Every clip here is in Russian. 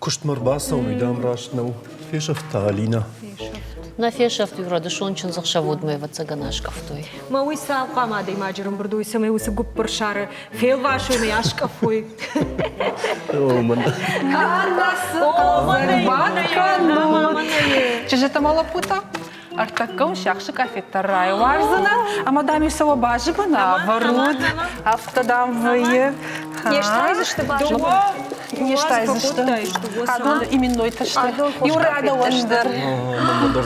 كشت مرباسة ويدام راشنو في شفت Алина. На фешафт юрады шончын зақшавод мэйва цаганашкафтой. Мауи сал қамады имаджерым бұрдуйсы мэй усы гуп пыршары. Фейл вашу мэй ашкафуй. Чижета малапута? Артаком шахши кафетарай варзана, а мадами сава бажиба наоборот. Автодам вые. Ештрайзышты бажиба. Ештрайзышты. Адон именной ташты. Юрада ондер.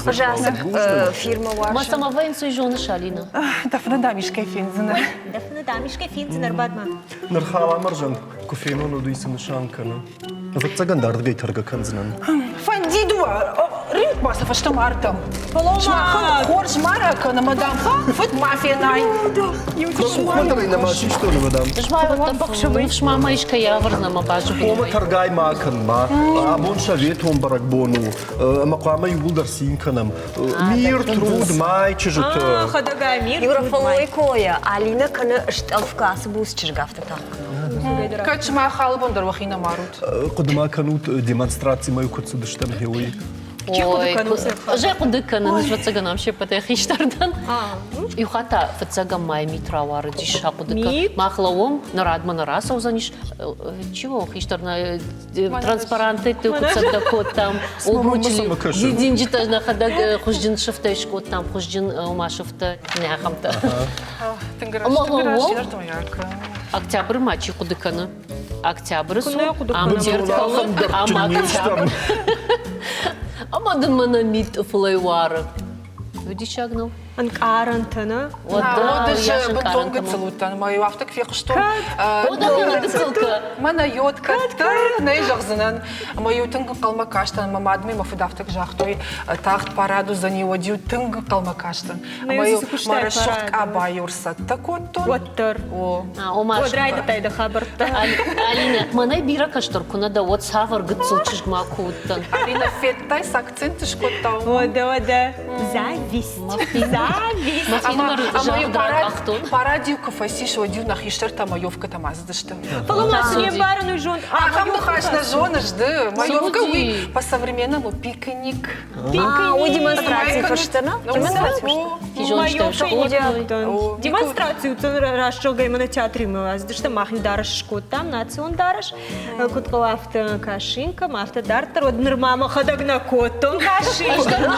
Пожалуйста, фирма ваша. Ма сама вейнсу и жены Шалина. Дафна дамишка финзина. Дафна дамишка финзинар бадма. نرخاوا مرجان كوفيما ودويس نشانكنا فتسجن دارد جاي ترجع كنزنن Фанди дуа. Ринг баса фашта марта. Шмахан хорш марака на мадам. Фут мафия най. ما ماشي شلون مدام Жмаш мама ишка яварна ма бажу. قوم ترجع ما كان ما أبون شافيتهم بركبونو مقامة يقول درسين كنام مير ترود ماي تجت Хадагай мир. Юра фалойкоя, Алина кана шталфкас бус чижгафта так. Качма халбондар вахина марут. قدما كانوا ديمونستراتي ما يكون صدشتم هوي Ой, же кудыканы нажва цаганам шепата хиштардан. Юхата фацагам май митравары диша кудыка. Махлаом нарадмана раса узаниш. Чего хиштарна транспаранты ты куцада кот там обручили. Дидинжита на хада хуждин шифтеш кот там хуждин умашифта няхамта. Октябрь мачи кудыканы. Октябрь су. Амдеркалы. Амактябрь. Амадын мана мит флейвары. Видишь, агнул? Анкарантана. Вот да, даже я же бутон карантам. гацелутан, мою авток фех что? Вот да, гацелка. Мана йотка тар нейжахзанан. Мою тынга калмакаштан, мамадми мафудафтак жахтой тахт параду за него дю тынга калмакаштан. Мою марашок абаюрса. Так вот то. Уаттар. О. Омаш. Одрайда тайда хабарта. Алина, мана бира каштаркуна да вот савар гацелчиш гмакутан. Алина феттай с акцентом шкотал. Ода. Зависть. Зависть. А мою парадию кафасиш водил на хиштарта маевка там аздышты. Поломасу не барану жон. А там духашна жона жды. Маевка Суди. вы по-современному пикник. У демонстрации фаштана? Демонстрацию расчога има на театри милаз, дышта махни дараш шкотам, национ дараш, кутка авто кашинка, авто дартер, од нормама хадагна котон кашинка.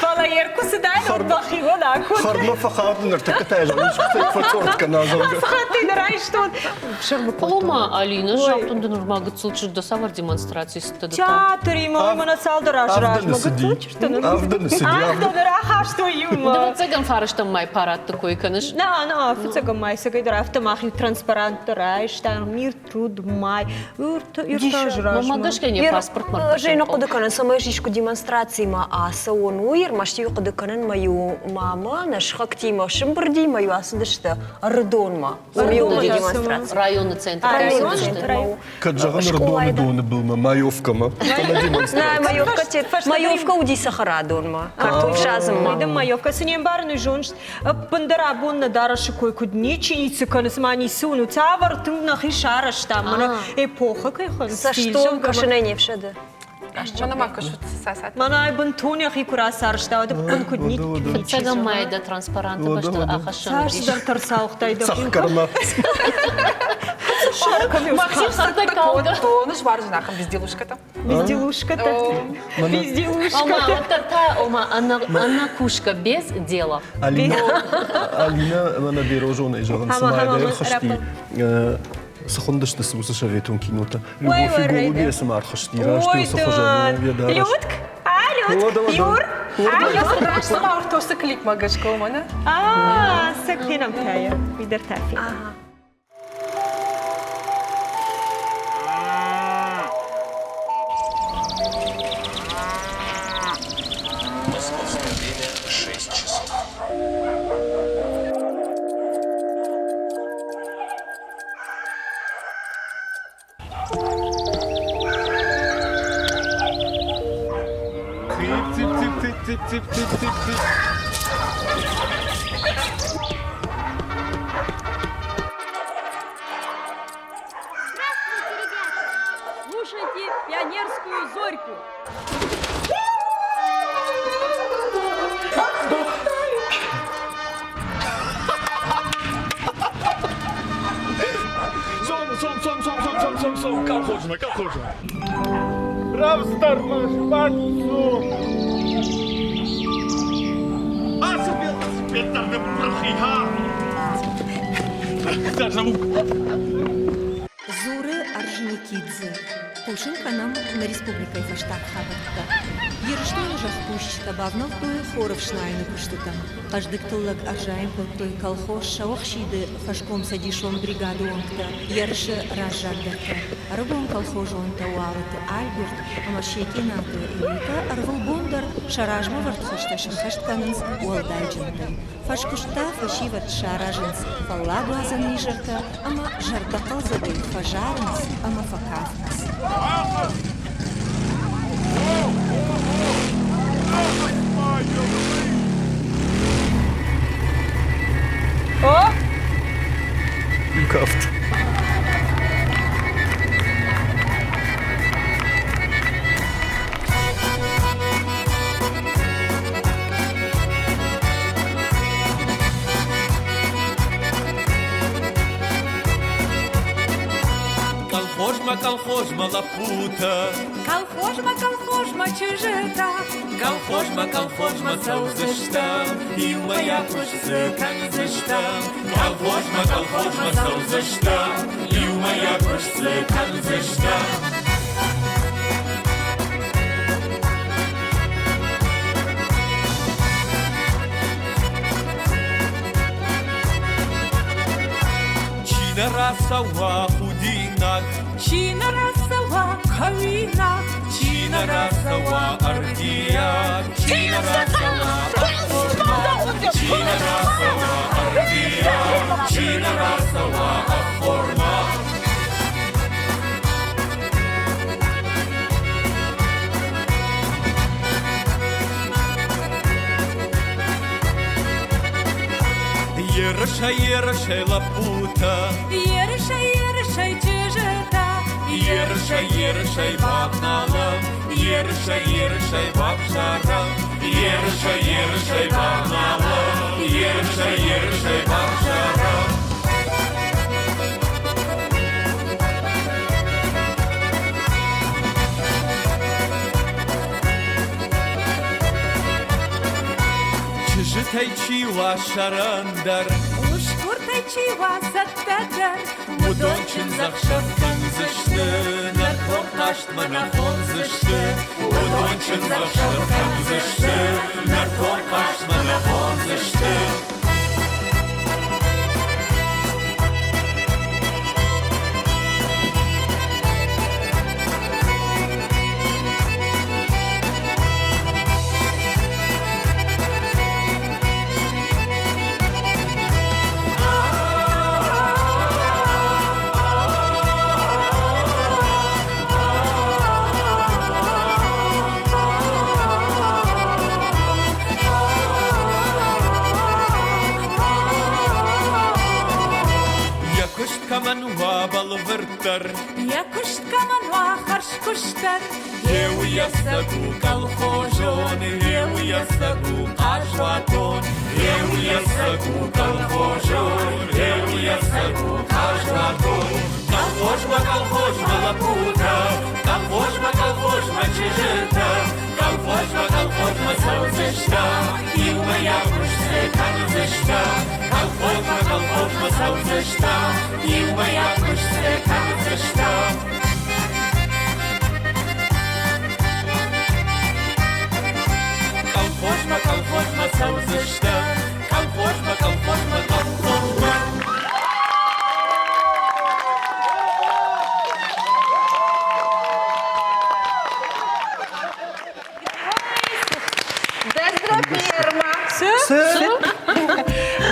Фалаерку седай, од бахиго на кот. خرنا فخاد نرتكتها جانيش كتير فتورت كنا زوجة Фахаты нарай что? Полома, Алина, жаптун да норма гацелчиш да савар демонстрации стада. Театр има, има на цал дараш раш, أفضل نسدي أفضل несиди Авто дараха что Да има. вот цаган фараштам май парад такой, канаш. На, фуцага май, сега дара автомахни транспарант дарай, штан мир труд май. Ирта жраш. Мамагашка не паспорт марка. Жена кудыканын самой жишку демонстрации ма аса он уир, машти кудыканын мою мама, наш хактима шимбрди, мою асыдышты рдон ма. Мою демонстрация. Районный центр. كتجغن ردون دون بالما مايوفكا ما Маевка уди сахара дон ма. Картоф шазым ма. Майда майовка синем барны жонш пандара бонна дарашы кой кудничи ицыканыс мани суну цавар тыңна хишараш там мана эпоха кай хон За что кашинение вшеды? Мана мака шут сасат. мана ай бунтуня хикура саршта да пун кудничи Цаган май да транспаранты башта ахашан. саршдар тарсаухтайда سخكرنا Максим Сартакалга. Ну, жвар знаком безделушка-то. безделушка-то Ома, безделушка-то вот та, ома, она кушка без дела. Алина أنا بيروجون إجازة سماعة داير خشتي سخندش نسوس شافيتون كينوتا لو في بودي اسمع خشتي راشتي وسخجان يا دارش Людк, Людк, Юр, Я сама ортосы клип магашка у меня. сакхинам тая, видер тафи. Московское время 6 часов. Тип-тип-тип-тип-тип-тип-тип. Слушайте, Зорьку. Сом, колхозма. Равстар, патсу. Асбетар да прахиха. Зуры Орджоникидзе. Пушинка нам на республикой фаштаг хабатта. Ерштон жахпущта бавнов той хоров шнайны куштутам. Каждый тыллак аржаем той колхоз шавахшиды фашком садишом бригаду онкта. Ерши разжардата. Арбон колхозу онта уаваты Альберт, амашеки наты элита арвал бондар шаражма вартхашта шахаштканынс уалдайджинтай. Фашкушта фашиват шаражинс фалладу азаннижарта, ама жардакал задей фажарнс, ама факафнс. О! Кафт. Колхозма лапута. Колхозма чужита. Колхозма саузышта. И моя кушцы канзышта. Колхозма саузышта. И моя кушцы канзышта. Чина расава худинак. Чина расава кавина. Чина расава ардия. Чина расава аформа. Чина расава ардия. Чина расава аформа. Ерша лапута. Ерша чужита. Ерша бабналам. Ерша бабжарам. Ерша бабналам. Ерша бабжарам. Чижитай чива шарандар. Ушкуртай чива саттадар. Мудончин захшафтан зышты. Нарком каштма нахон зышты. Мудончин захшафтан зышты. Нарком каштма нахон зышты. Камануа балвыртар. Я кушткамануа харш куштар. Еу я сагу колхозон. Еу я сагу кашватон. Еу я сагу колхозон. Еу я сагу кашватон. Колхозма лапута. Колхозма чижита. Колхозма саузышта. И моя кушцы канзышта. Колхозма саузышта. И моя кушцы канзышта. Колхозма саузышта. Колхозма.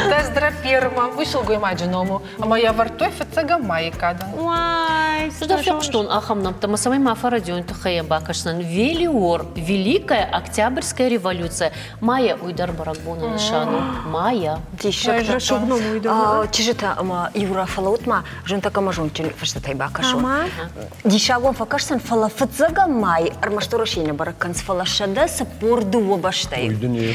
Тездра перма. Вышел гоймаджиному. А моя вартой фецага майкадан. Ой, Что фекштон ахамном, там самой мафарадион тахая бакашнан. Велиор, Великая Октябрьская революция. Майя уйдар баракбона нишану. Майя. Тишек. Чижита Юра фалаутма, жон такама жон чин фаштатай бакашон. Дишагон факашсан фала фацага май, армашторошина бараканс фала шада сапорду обаштай. Ой, да не.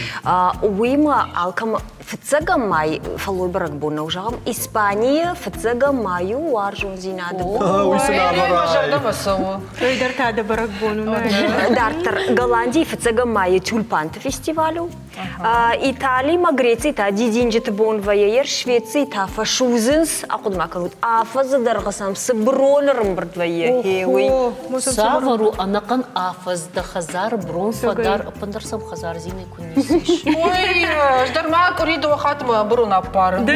Уима алкам фацага май фалой баракбона ужагам Испания фацага маю аржон зинада. Ой, сынаварай. Уйдар тада баракбону. Дартер Голландии фацага май тюльпант фестивалю. Италии ма Греции та дидинжет бон ваер Швеции та фашузенс акудмакалут афаза даргасам сбролерм бардвае. Савару анакан афаз да хазар брон фадар пандарсам хазар зины кунисиш. Ой, ждарма куриду хатма бруна пар. Да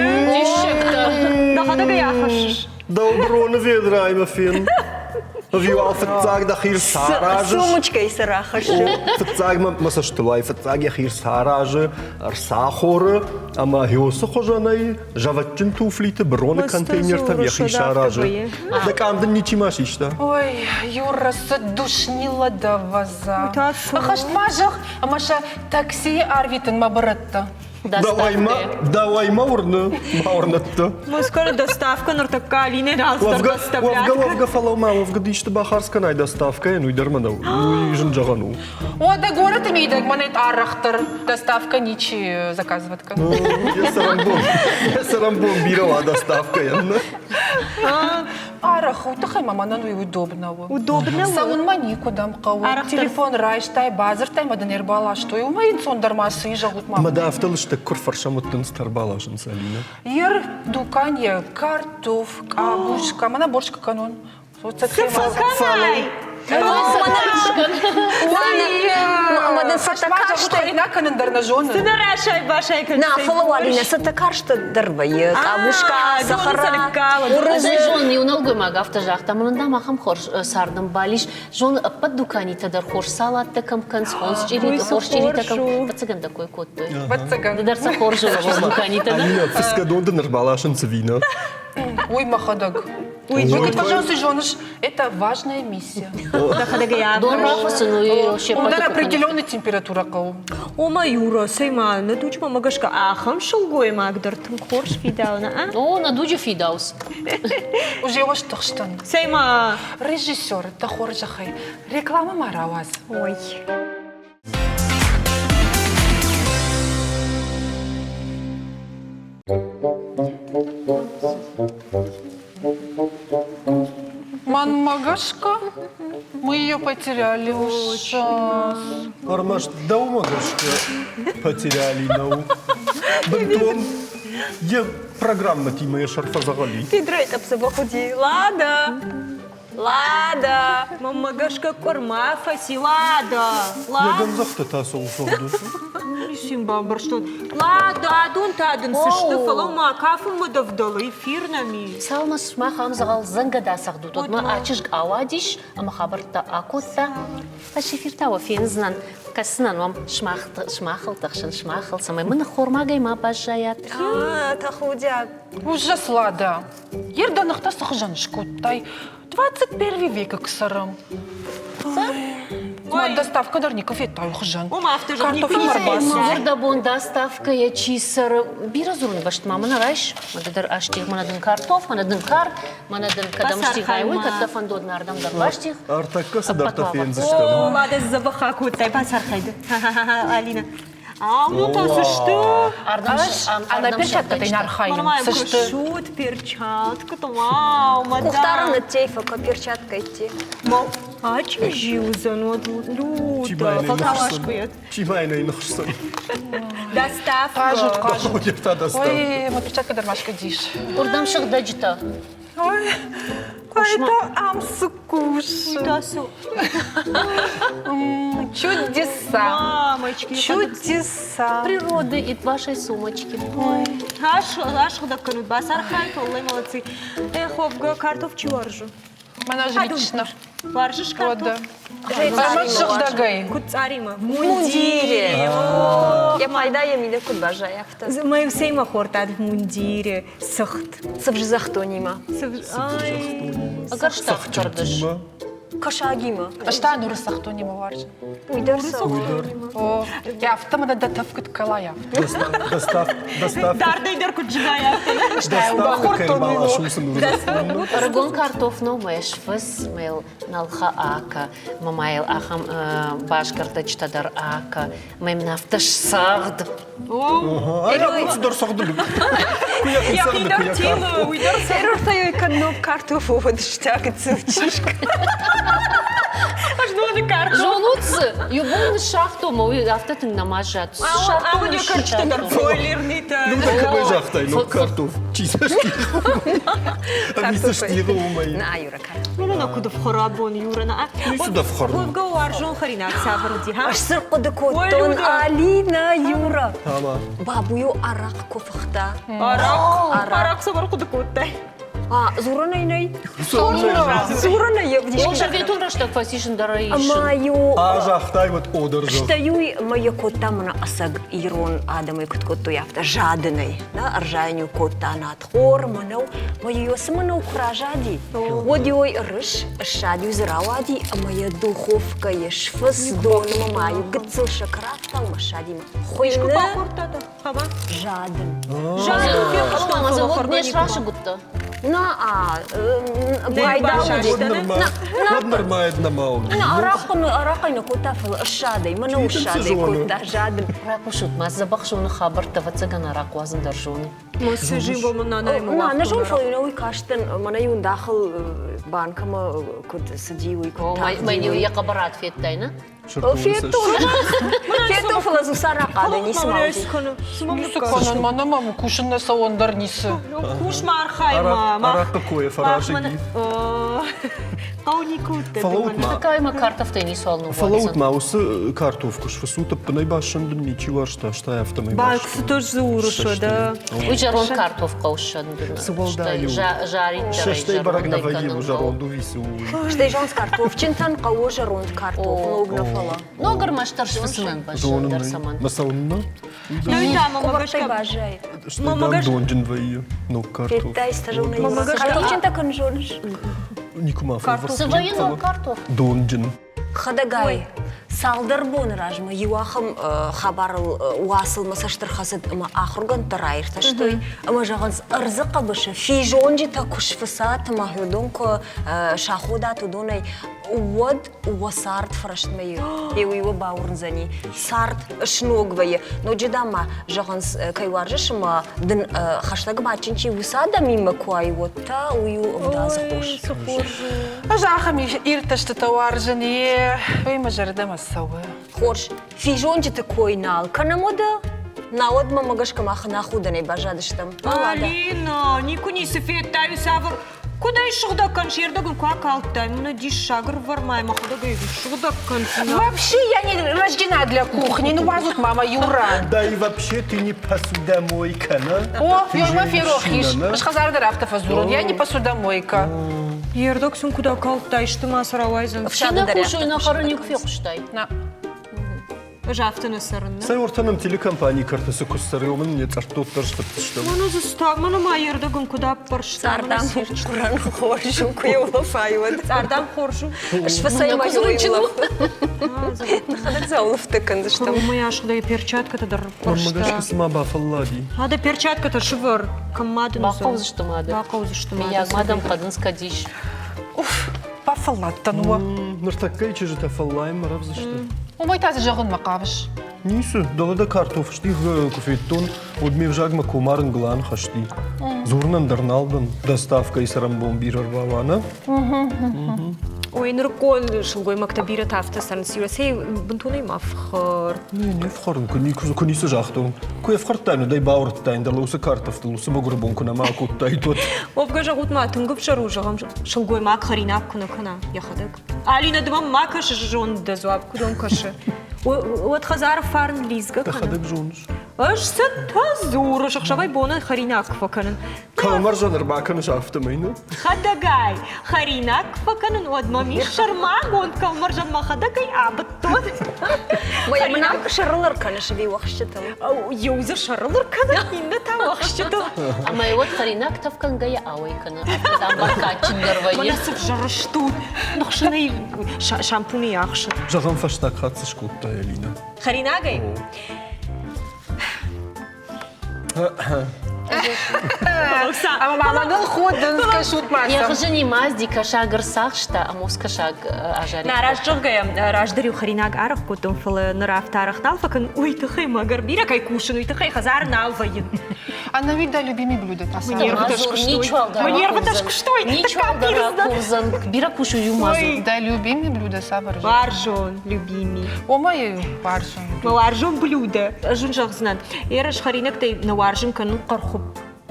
хадага яхаш. Добро ведрай, мафин. Wie al verzaag dat hier sarage. Сумочка и сарахаш. Verzaag ma sa штвай, verzaag hier sarage, сахар, ама хиоса хожанай, жаватчин туфлите, броне контейнер там яхи sarage. Да камден ничи машишта. Ой, Юра, душнила да ваза. Ахаш мажах, амаша такси арвитен мабаратта. Давай маурна-то. Мы скоро доставка, но такая линия раз доставляет. Вовга фалома, вовга дичта бахарска най доставка, ну и дерманау, ну и жинджагану. О, да город имеет, манет арахтер, доставка ничи заказывать. Ну, я сарамбон бирова доставка, яна. Араху, тахай мама, ну и удобного. Удобного? Саун манику дам кау. Телефон райштай, базар тай, маданер бала, что и умеет сон дармасы и жагут мама. Мада авталышта курфаршамуттан старбала жинсалина. Ер дуканье, картоф, кабушка, мана боршка канон. Сафаканай! Мадан сатакашта. Харина канандар на жоны. Ты нарашай башай как На фалуалина сатакашта дарбае, кабушка, сахара. Урызай жон не уналгой магафта жахта, мында махам хорш сардам балиш, жон под дукани тадар хорш салат такам канс, хорш чири такам, пацаган такой кот той. Пацаган. Дарса хорш жон дукани тадар. Алина, фискадон нарбала шанцевина. Ой, махадаг. Ой, пожалуйста, женыш, это важная миссия. Дон рафасы, ну и вообще Удар определенной температура кау. Ома Юра, сейма, на дучма магашка ахам шулгой магдар тым хорш фидауна, а? О, на дуджи фидаус. Уже ваш тахштан. Сейма. Режиссер, тахор жахай. Реклама мараваз. Ой. Ман Магашка? Мы ее потеряли ужас. Армаш, да умагашка потеряли нау. Бентон, я программа тимая шарфа загали. Ты драйт абсабахуди. Лада. Лада. Мамагашка корма фаси, лада. Я гамзахта тасол совду. Симба барштон. Лада, дун тадын сышты фалома кафын мыдавдалы эфирнами. Салмас махам загал зангада сахду. Тут мы ачиш авадиш, ама хабарта акута. Ашифиртава фензнан. Каснан вам шмахал, тахшан шмахал. Самай мы на хормагай ма бажаят. Тахудя. Ужас, Лада. Ерданахта сахжаншку. Тай 21 век ксарам. Ой, доставка дарников и тай хжан. Ома автожан Картофель марбасу. Ердабон доставка я чисар. Биразурн башт мама нараш. Мададыр аштих манадын картоф, манадын кар, манадын кадамштих айвы, каттафан дод нардам да баштих. Артакка садарта О, фензиштам. лада забахаку тай басар хайды. Алина. А, ну то сышты. Она перчатка тай нархай. Нормально, шут, перчатка, то вау, мадам. Кухтарна тейфака перчатка идти. Мол, а чижиуза, ну, люда, фалкавашкует. Чимайна и нахшсан. Доставка. Кажут. Удевта доставка. Ой, мы перчатка дармашка диш. Урдам шахдаджита. Ой, это амсукуш. Чудеса. Мамочки. Чудеса. Природы и вашей сумочки. Аш да канут басар хай, толлай молодцы. Ховга картоф чуаржу. Манажевична. Варжиш картоф. Армат шахдагай. Куцарима. Мундире. Я пайда ямида куд бажа яфта. Мы все махортад в мундире, сахт. Савж захтонима. Ай. Агар штаб кардыш. Кашагима. Ашта нуры сахто не маваржа. Уйдарса. О, я автомата датавкат калая. Доставка. Дардайдар куджигая. Доставка каймала шусым уже. Аргон картофно мешфыс мел налха ака. Мамайл ахам башкарта чтадар ака. Мем нафташ сагд. Я куцдар сагды. Я хидар тила, уйдарса. Эрорта ёй каноп картофу водштак цучишка. Аж доны картоф. Жонуцы, юбон шахту мой автотын намажат. А у нее картоф бойлерный-то. Какой жахтай, ну картоф. Чисашки. А мисашки умай. На Юра картоф. Ну на куда в харабон Юрана. Ну сюда в харабон. Вот говор жон харина сабрди, ха? Аш сырқыды коттон Алина Юра. Ама. Бабую арақ кофықта. Арак сабар куда коттай. Зуранай. Зуранай. Ол жерветун раштак фасишн дараишн. Маю. А жахтай вот одержал. Штаюй моя котта мана асаг ирон адамай коткотто яфта жадный. Да, аржаню котта надхор манау. Мою осману кражади. Вот ёй рыш шадю зравади, а моя духовка ешфас дон мамаю гцил шакрафтал машади. Хойны жаден. Жаден. Завод не шраши будто. Вот нормально мау. Арақайны котта фыл шадай, мана ушадай котта жаден. Ракушут маз забахшуны хабарта вацаган арак вазын даржуны. Мосы жимбо мана найма. На жон фойнауй каштан мана юн дахыл банкама кот садиуй котта. Майню я кабарат феттайна. Фетто фылазу сарақада не смауди. Суконан мана маму кушанна сауандар нисы. Кушмар хайма. Арак какое, фаражиги. Кауни кутта. Фалаут ма. Какая ма картов ты не солну. Фалаут маусы картофку шфасута пнайбашын ничего что я автомобиль. Бакс тоже зурушо, да. Уjarон картов каушан. Сувалдаю. Жарит. Шаштай бараг наводил уже ронду вису. Штай жон с картофчинтан каложа ронд картоф логна фала. Но гармаштар шфасынан башан дарсаман. Масаунна. Ну и да, мама Кубартай бажает. Штайдан донжин вайы. Ну картоф. Феттай стажуна из картофчинта канжонш. Никума фавор. Сывайын картоф. Донжин. Хадагай. Салдар бон ражма юахам хабарл уасыл масаштар хасад ма ахурган тарайр таштой ама жаганс арзака баша фижонжи та кушфасат ма худонко шахуда тудонай уад уасарт фраштмей еуи баурнзани сарт шногвае но джидама жаганс кайваржа ма дин хаштаг бачинчи висада мимо куай вот та ую вдаз хош Ажахами ирташта тауаржани. Ой мажардама сауэ. Хорш, фижонжи такой нал, канамода навод мамагашка махна худане бажадыштам. Алина, нику не сфеттаю савр. Куда еще да конширдаган куакалтай, мна диш шагр вармай махудагай, шуда коншина. Вообще я не рождена для кухни, ну вазут мама Юра. Да и вообще ты не посудомойка, на? О, ёйма ферохиш. Ашхазардар автофазурун, я не посудомойка. Ердоксун куда калтай, что масаравайзан. Шина кушай на хараник фёхштай. Жафтаны сырынна. Сай ортаным телекомпании картасы кустарылмын не цартоттар штаттыштым. Мана застав, мана ма ердаган куда паршта. Сардам куран хоршу куевла файвад. Сардам хоршу. Шфасай маюйла. Хадак заулфты кандыштам. Моя ашуда перчатка-то дар паршта. Мамагашка сама бафаллади. Ада перчатка-то шывыр. Камадын. Бақау зашты мады. Бақау зашты мады. Мияг мадам қадын скадиш. Уф, пафалаттануа. Ныртаккай чижы тафаллайм равзашты. Умой тази жағын мақавыш. Нису, далада картоф штих кофеттон, удмев жагма кумарын глан хашти. Зурнан дарналдан, доставка и сарамбом бирар бавана. Ой, ныркон шылгой мактабира тафта сарнсира. Сей бунтуной мафхар. Не вхарн, кунису жахтон. Куя вхартайну, дай баурттайн, далуса картоф, далуса магурбон куна макуттай тот. Овга жагут ма тунгып шару жагам шылгой мак харинап куна кана яхадак. Алина дымам макаш жон дазуап кудон кашы. Вот хазар фарн лизга кана. Тахадак жонш. Аш сат тазура шахшавай бона харинак факанын. Kalmar жанр баканы шафтымайны. Хадагай. Харинак факанын одмами шарма гон калмаржан махадагай абыттон. Мынам шырылыр канышыви уақшытым. Юза шарылыр кана инде та вахшыты. Ама и вот Харинак тавкан гая ауай кана. Там бакачин гарвайы. Манасып жарышту. Нахшынай шампуны яхшы. Жағам фаштак хатсы шкутта, Элина. Харинагай. Ама маманың ходын скашутмасам. Я хожу не мазди кашаг рсахшта, а мос кашаг ажари. На рождёгая рождарю Харинаг арах котом фалы нараф тарах налфакан. Ой, тахай магар бира кай кушан, ой, тахай хазар налфаин. А на вида любимый блюдо. Манерва таш куштой. Ничего дара курзан. Бира кушу юмазу. Да, любимый блюдо савар. Варжон, любимый. О, мой варжон. Варжон блюдо. Жун жахзнан. Эраш Харинак тай на варжон кану кархуб.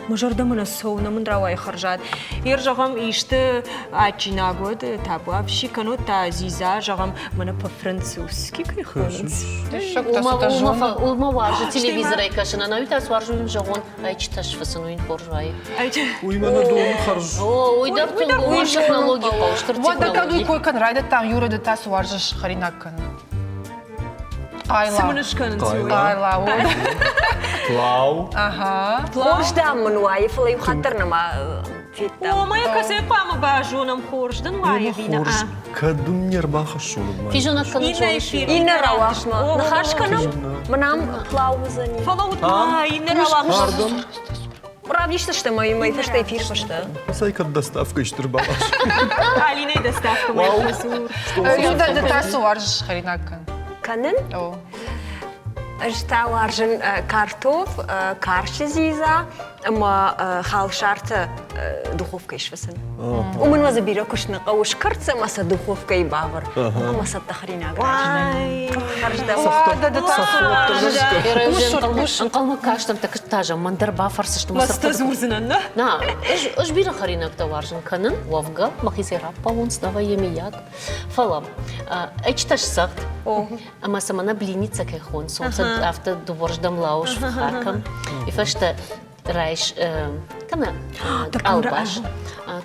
Мажорда мына соуна мын равай харжат. Ер жағам ишті ачина год табу апши кану та зиза жағам мына по-французски крихонец. Улма варжу телевизора и кашина. На витас варжу им жагон. Ай читаш фасану ин поржай. Уймана дом харж. Ой, да ой, технологии пауштар Вот да кану технологии. кой кан райда там юра да тас варжаш Харинак кан. Айла. Сымыныш канын цуй. Айла. Клау. Ага. Хорждам мынуай фылай хаттарнама фиттам. О, моя касы пама бажонам хорждан вая вина. Хорж. Кадум нербаха шулы. Фижона кану Инна эфир. Инна равахма. Нахашканам мынам клаузани. Фалаут ма, инна равахма. Пардон. Правдишься, что мои фашта эфир фашта. Сайкат доставка иштырбалаш. Алина доставка моя фасур. Юда да тас варжаш Харинак кан. Канын? О. Жта варжын картоф, карши зиза, ама халшарты духовка ишвасын. Умын маза бира кушна қауш карца маса духовка и бавар. Маса тахрина граждан. Анкалма каштам так тажа мандар бафарсы что Ласта зурзынан, да? На, аж бира Харинак та варжын канын, вавга, махизера павун снова емияк. Фалам, эчташ сахт, ама самана блиница кайхон, солнце авто доворждам лауш в харкам. И фашта райш, кана албаш,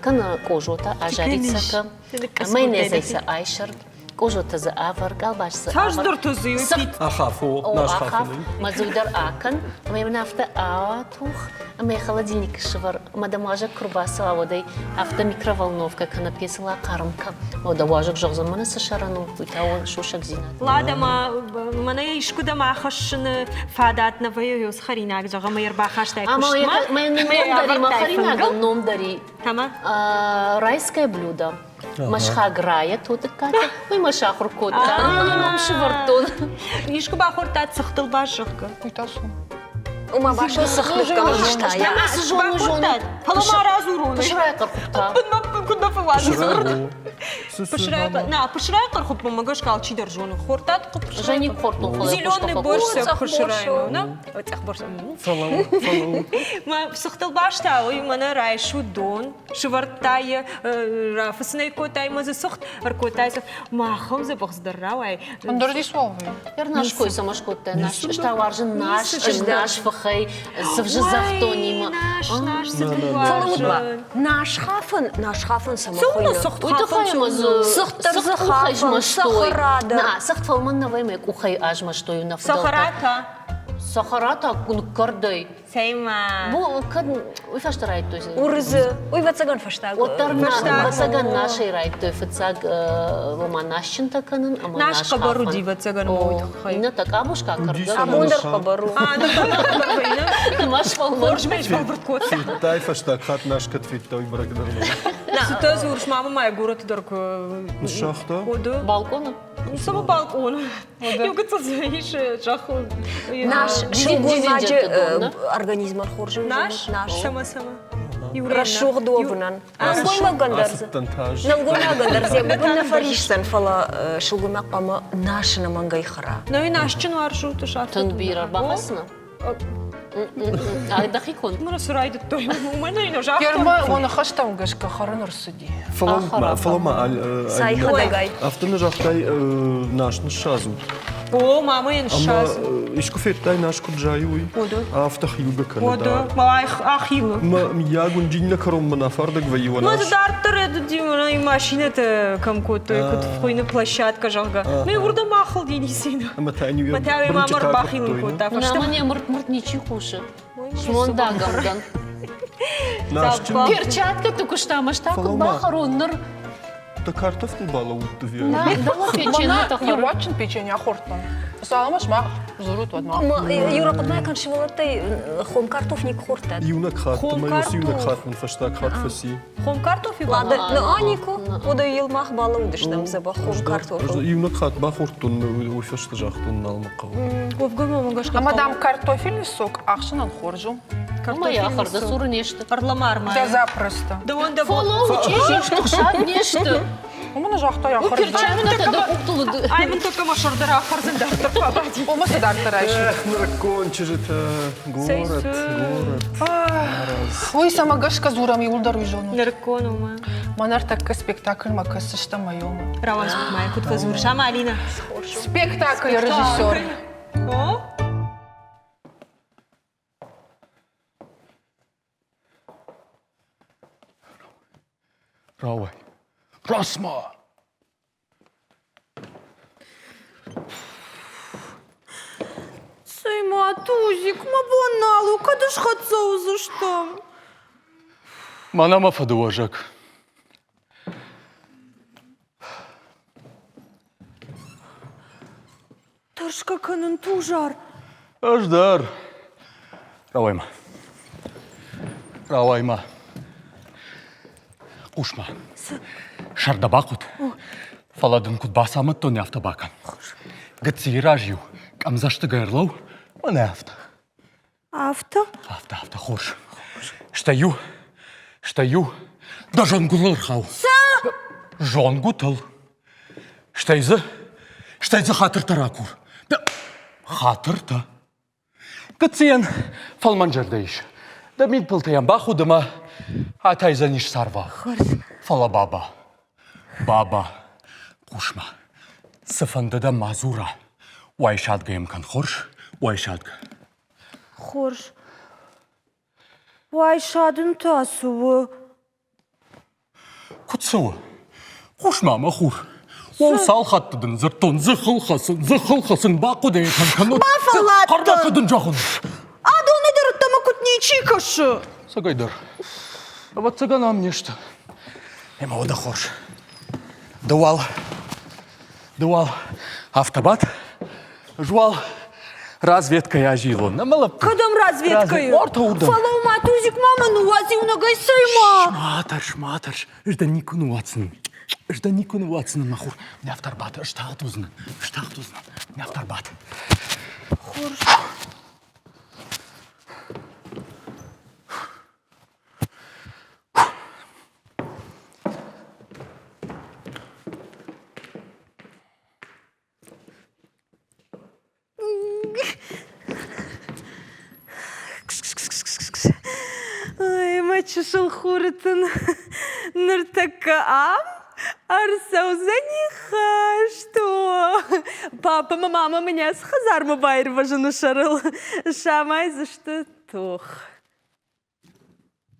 кана кожота, ажарица, майонезайса айшар, кожота за авар, галбаш за авар. Таждар тозы юпит. Ахафу, наш Ахав, хафу. мазуйдар акан, ама нафта ауатух, ама холодильник швар, мадамажа курбаса аводай, авто микроволновка, канапесла кармка, ода важок жогзан мана сашарану, уйтау шушак зинат. Лада мана ишкуда махашын фадат на вайос Харинак жага майер бахаштай Ама кушма. мы номдари, махаринага номдари. Тама? Райское блюдо. Машха грая, тут ката, ой маша хуркота, нам швартон. Ишку бахортат сахтыл башыхка. Уйтасу. Ума башы сыхлыкка мыштая. Бахортат. Палама разуру. Пошрая кархупта. Куда фавазы? Пошрай. Пошрай кархуп помогаш калчи держону. Хортат куп. Жени хортун. Зеленый борщ с пошрай. На? Вот ах борщ. Фалау. Ма сахтыл башта, ой мана райшу дон. Швартай рафсный котай мазы сахт, аркотай. Махам за бахздарравай. Он дорди словы. Наш кой самашкота, наш штаваржен наш фахай, завжди завтонима. Наш Фалаутба. Наш хафын самохойна. Ой, тахай мазу. Сахтар захафын, сахарада. На, сахт фалман на вайме кухай ажма штою на фдалта. Сахарата. Сахарата курдай. Сейма. Бу кад ой фашта райт той. Урзы. Ой, вацаган фаштаг. Отарна вацаган нашей райт той фацаг вома нашчин таканын, ама наш Наш кабару дива цаган мой хай. Ина така бушка карда. Абундар хабару. Маш фалман. Боржмеш фалбрткот. Тай фаштак хат наш катфит той брагдарлы. Сутаз урш мама моя город дорог. Шахта. Ода. Балкона. Само балкон. Югат знаешь, жаху. Наш шылгуймаджы организмар хоржын. Наш. Сама. Рашуг дуабунан. Налгойма гандарзы. Тантаж. Налгойма гандарзы. Бүгінна фаришсан фала шылгуймак пама нашына мангай хара. Ну и наш чин варшу то шахта. Тынбира бахасна. А дахикон. Мара сурайды той. У мене и жахта. Керма оны хаштам гашка харыныр суди. Фалама. Сайха дагай. Автоны жахтай наш шазу. О, мама иншаз. Ишку феттай нашку джаюй. Ода. Афтах юга Ода, канада. ахило. Я гунджинна каром манафардак ваюа Мы наш. дартер это димана и машина-то камкото, и хуйна площадка жалга. Мы урда махал денисина. Матаню. Матяви мамар бахилын кота. Намане мурт ничи хуши. Шмондагамдан. Наш чин. Перчатка только что маштак Фалома. бахароннер. Та картофель бала утты Да, дала печенье Мана тахар. ювачын печенье хортон. Саламаш ма зурут одна. Юра, подмай кан шивалатай хом картофник хортат. Юнак хат, Хом майос юнак картоф. хат, мен фаштак хат фаси. Хом картофель. Ладно, ну Анику, ода елмах бала удыштам за бахом картофел. Юнак хат бахуртун, уйфашт жахтун налмакау. Овгама магашка. А мадам картофельный сок ахшынан хоржу. Моя харда суры нешті. Парламар ма. Да запросто. Да он да Фолоу учишь, что шаг нешті. У меня жахта я хоржу. Перчатка да уктулы. Ай, мен только машардара харзен дартер пабади. У меня дартера еще. Эх, нарконче же это город, город. Ой, сама гашка зурам и улдар уйжону. Наркону ма. Манар так спектакль макасы что моё. Раван май кутка зур. Шама Алина. Спектакль режиссер. О? Равай. Расма. Сай, матузик, мабоналу, када ж хатсау за что? Манама фадуажак. Ташка канын тужар. Аждар. Равайма. Равайма. Кушма. Шардабакут. Фаладын кут басамыт то не автобакан. Гациражью. Камзашты гайрлау. Мане авто. Авто? Авто, хорш. Штаю. Да жонгулыр хау. Жонгу тыл. Штайзы хатыр таракур. Да хатыр-та. Гациен фалманжарда иш. Да мин пылтаян бахудыма. Атайзан иш сарва. Фала баба. Баба. Кушма. Sıfında da mazura. Вайшадга имкан хорш. Вайшадга. Хорш. Вай шадын тасуы. Кутсуы. Кушма махур. Ол сал хаттыдын зыртон зыхылхасын бақу дейхан канут. Бафалаттын. Қардақыдын жағын. Адоны дырыттама кутни чикашы. Сагайдар. А вот цыганам нешті. Ема ода хорш. Дуал. Автобат. Жуал. Разведка я жило. Кадам разведкаю? Орта удам. Фалау матузик, мама, ну вази унагай сайма. Шматар. Жда никуну ватсыны махур. Не авторбат. Штахт узны. Не авторбат. Хорш. Ай, мачышыл хурытын ныртака ам, арсаузаниха, что? Папа, мама меня с хазарма байрва жену шарыл. Шамай за что тох.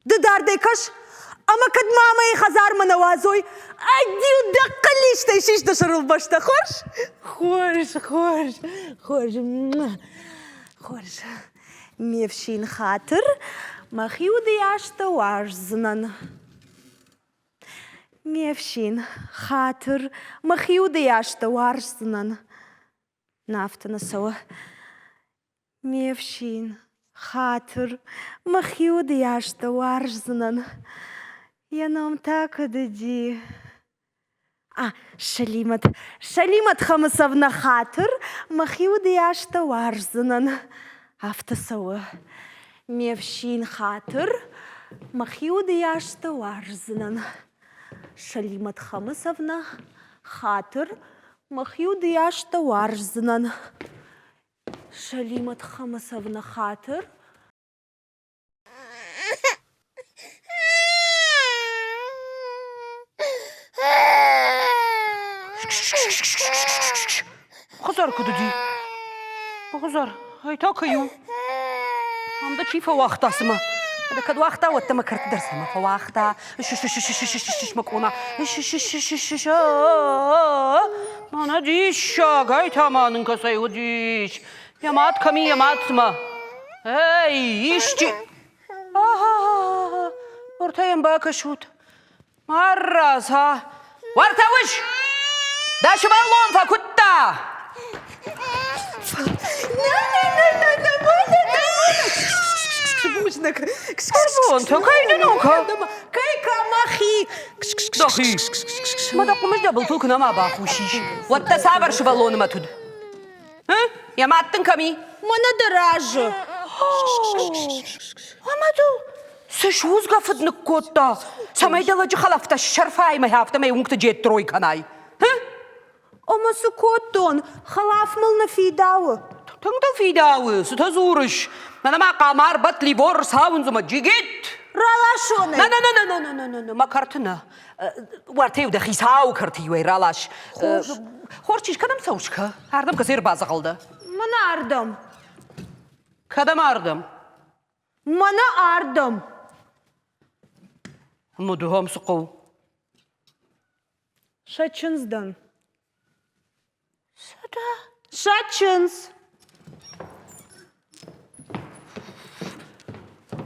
Да дардей каш, ама кад мама и хазарма навазой, адил да калиштай шишта шарыл башта, хорш. Мевшин хатыр, махиуды яшта важзнан. Мевшин хатыр, махиуды яшта важзнан. Нафтана сова. Мевшин хатыр, махиуды яшта важзнан. Я нам так адади. Шалимат хамасавна хатыр, махиуды яшта важзнан. Автосауы. Мевшин хатыр, махиуды яшты варзынан. Шалимат хамасавна хатыр, махиуды яшты варзынан. Шалимат хамасавна хатыр. شاركو دي بغزر هاي تاكيو هم ده كيف وقت اسمه هذا كد وقتها وتم كرت درس ما فوقتها شش مكونا شش ما نديش جاي تمام كسي وديش يا مات كمي يا مات ما هاي يشتي ورتين باكشوت مرز ها ورتوش ده شبالون فكتا كربون تو كاين نوكا كيكا مخي دخي ما تقومش دبلتوك ما باخوشيش والتسابر شبالون ما تد ها يا ماتن كمي ما ندراج امادو سشوز قفت نكوتا سماي دلجي خلفت الشرفاي ما هافت ما يمكن تجي تروي كناي ها أما سكوتون خلاف ملنا في داو تنقل في داو ستزورش أنا ما قامار بطلي بورس هاون زما جيجيت رالاشوني لا ما كرتنا وارتيو دخي ساو كرتي وي رالاش خورشيش كدم سوشكا هردم كثير بازا قلده منا أردم كدم أردم منا أردم مدوهم سقو شاتشنزدن شاتشنز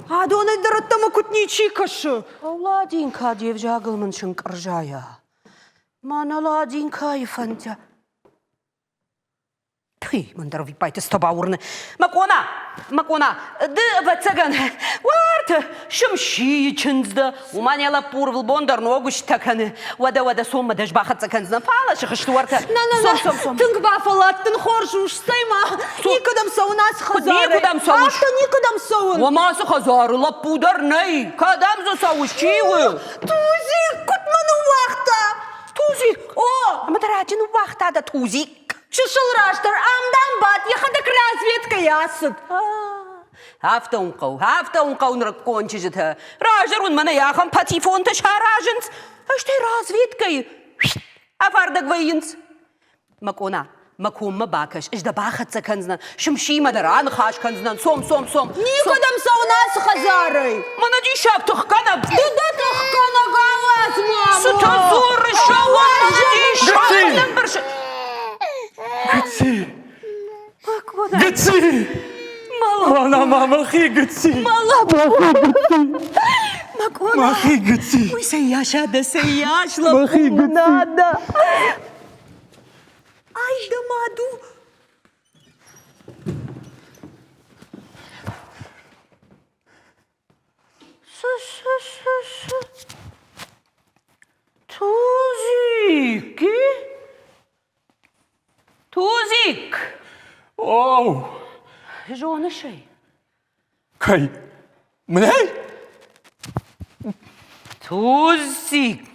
هادو أنا درت ما كنت نيجي كشو أولادين كاديف جاقل من شنك رجايا ما نلادين كايفنت بي من درفي بايت استباورنا مكونا بتسجن وارت شمشي تشنزدا وما نيلا بورفل بوندر نوغش تكن ودا سوم داش باخت سكنزنا فعلا شخشت ورت لا تنك بافلات تنخرج وش سيما نيكدم سو ناس خزاري نيكدم سوش نيكدم سو وما سخزار لا بودر ني كدم زو سوش تشيو توزي كنت منو وقتا توزي ما تراجن وقتا دا توزي شو راشتر أمدان بات يخدك رازفيت كياسد هافتا ونقو نركون جزتها راجر ونمنا ياخم باتيفون تشها راجنس اشتي رازفيت كي أفاردك وينس مكون ما باكش اش دا باخت سكنزنا شمشي مدران خاش كنزنا صوم نيكو دم سو ناس خزاري ما ندي شاب تخكنب دا تخكنا قواز مامو ستزور الشوار ندي شاب نمبرش قدسي أنا ماما أخي قدسي ما أخي قدسي ويسياش هذا سياش ما أخي قدسي هذا أي دمادو توزيك أوه جون الشيء كي من هاي توزيك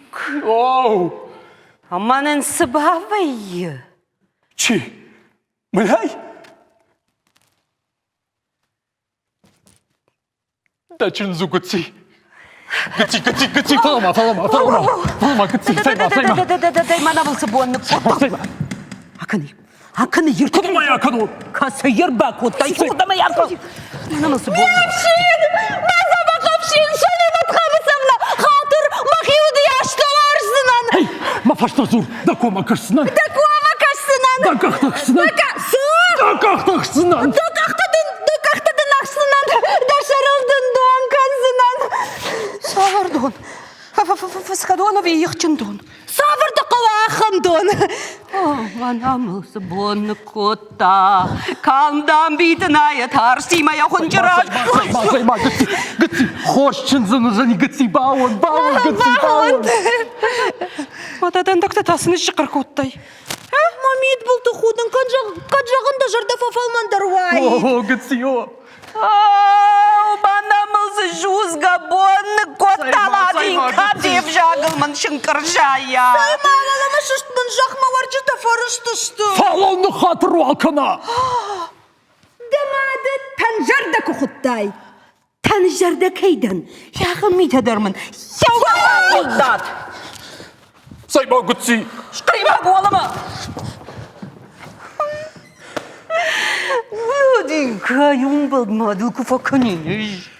أوه أما ننسبها في شي من هاي دا تشنزو قدسي فاهمة قدسي سيما ما نبل سبوان نبصر هكني يرتكب ما ياكلون كسير باكو تايفو دم ياكل أنا مسبوق بشين ماذا بقى بشين شنو ما تخبصنا خاطر ما خيودي أشتوار سنان هي ما فاش تزور دكوا ما كرسنان دكوا ما كرسنان دكاختك سنان دكاختدن نخسنان دشرلدن دون كنسنان صاردون فسكدون في يخشندون صافر دقوا أخندون وانا مسبون كوتا كان دام بيتنا يتارسي ما يخون جراج ما قدسي خوش تشنزن زني قدسي باون ما تدندك تتاسن الشقر كوتاي ماميت بلتو خودن كان جاغن دجرد ففلمان درواي اوه قدسي وانا ملزجوز قبون كوتا لادين كاتيف جاغل من شنكر جايا ماما لما ششت من جخمة ورجت فرشتشتو فالون خاطر والكنا دمادت تنجردك خطاي تنجردك هيدن يا خمي تدرمن يا ولدات سايبا قدسي شقريبا قولما Владика, юмбал мадуку факаниш.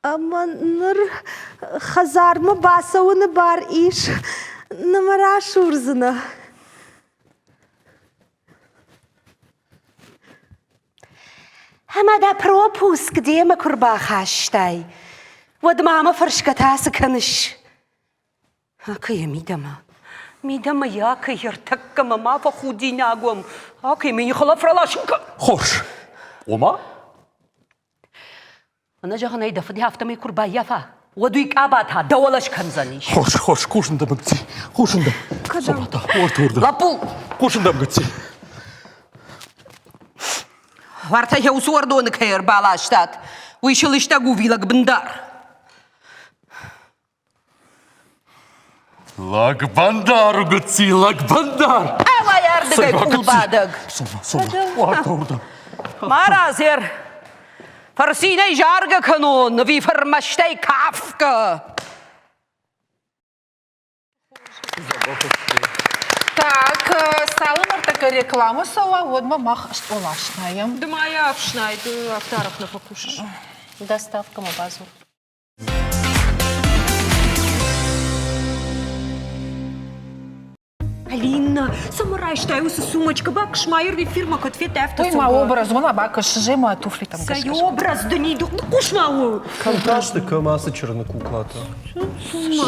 Ama nır hazarma basavını bar iş numara şurzına. Hamada propus gdema kurba hashtay. Wad mama farshkata sakanish. Akaya midama ya kayır takka mama fa khudina agwam. Akaya min khalaf ralashinka. خوش وما أنا جاهنا يدا فدي هفته مي كربا يافا ودويك أباتها دولش كنزانيش خوش كوشن دم قتي كوشن دم صلاة ورد لابو كوشن دم قتي وارتا هي وصور دونك هير بالاشتات ويشل يشتاقو فيلك بندار لك بندار قتي لك بندار أوا ياردك يقول بعدك صلاة ورد مرازير فرسيني جارجا كانون في فرمشتي كافكا Так, стала така реклама сала, вот мама олашная. Да моя овшная, ты авторов на покушаешь. Доставка мабазу. Алина, самурай, что с сумочка, бак, шмайер, фирма, кот фет, Ой, ма образ, вона бака шжима туфли там. Сай образ, да не иду, ну кушмау. Фантастика, маса черна куклата.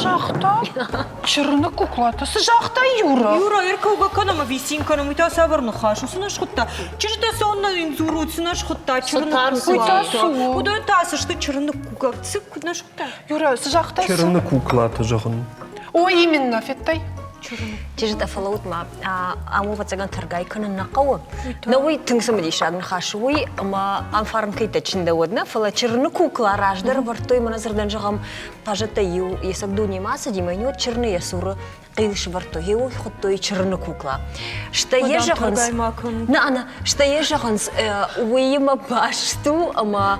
Жахта? Черна куклата, жахта Юра. Юра, еркауга канама висинка, но та саварна хашу, сунаш хотта. Чиж да сонна инзурут, сунаш хотта, черна куклата. Куда та, что черна кукла, цик, наш хотта. Юра, жахта. Черна куклата, жахын. Ой, именно, феттай. تجد أفلوت مع أمو فتجان ترجع كنا نقوى نوي تنسم دي شغل خاشوي أما أنفرم كي تجند ودنا فلا تشرنكو كلا راجدر برتوي منظر دنجهم تجد يو يسقدوني ما سدي منيو تشرني يسور قيلش برتوي هو يخطوي تشرنكو كلا شتى يجهنس أنا شتى يجهنس ويما باشتو أما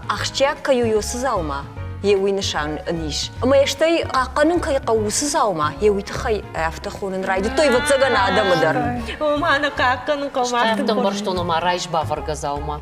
أخشيا كيو يوسزاوما يوي نشان نيش أما يشتي قانون كي قوس زاوما يوي تخي أفتخون رايد توي بتسجن آدم مدر وما أنا قانون قوما أفتم برشتونو ما رايش بافرغ زاوما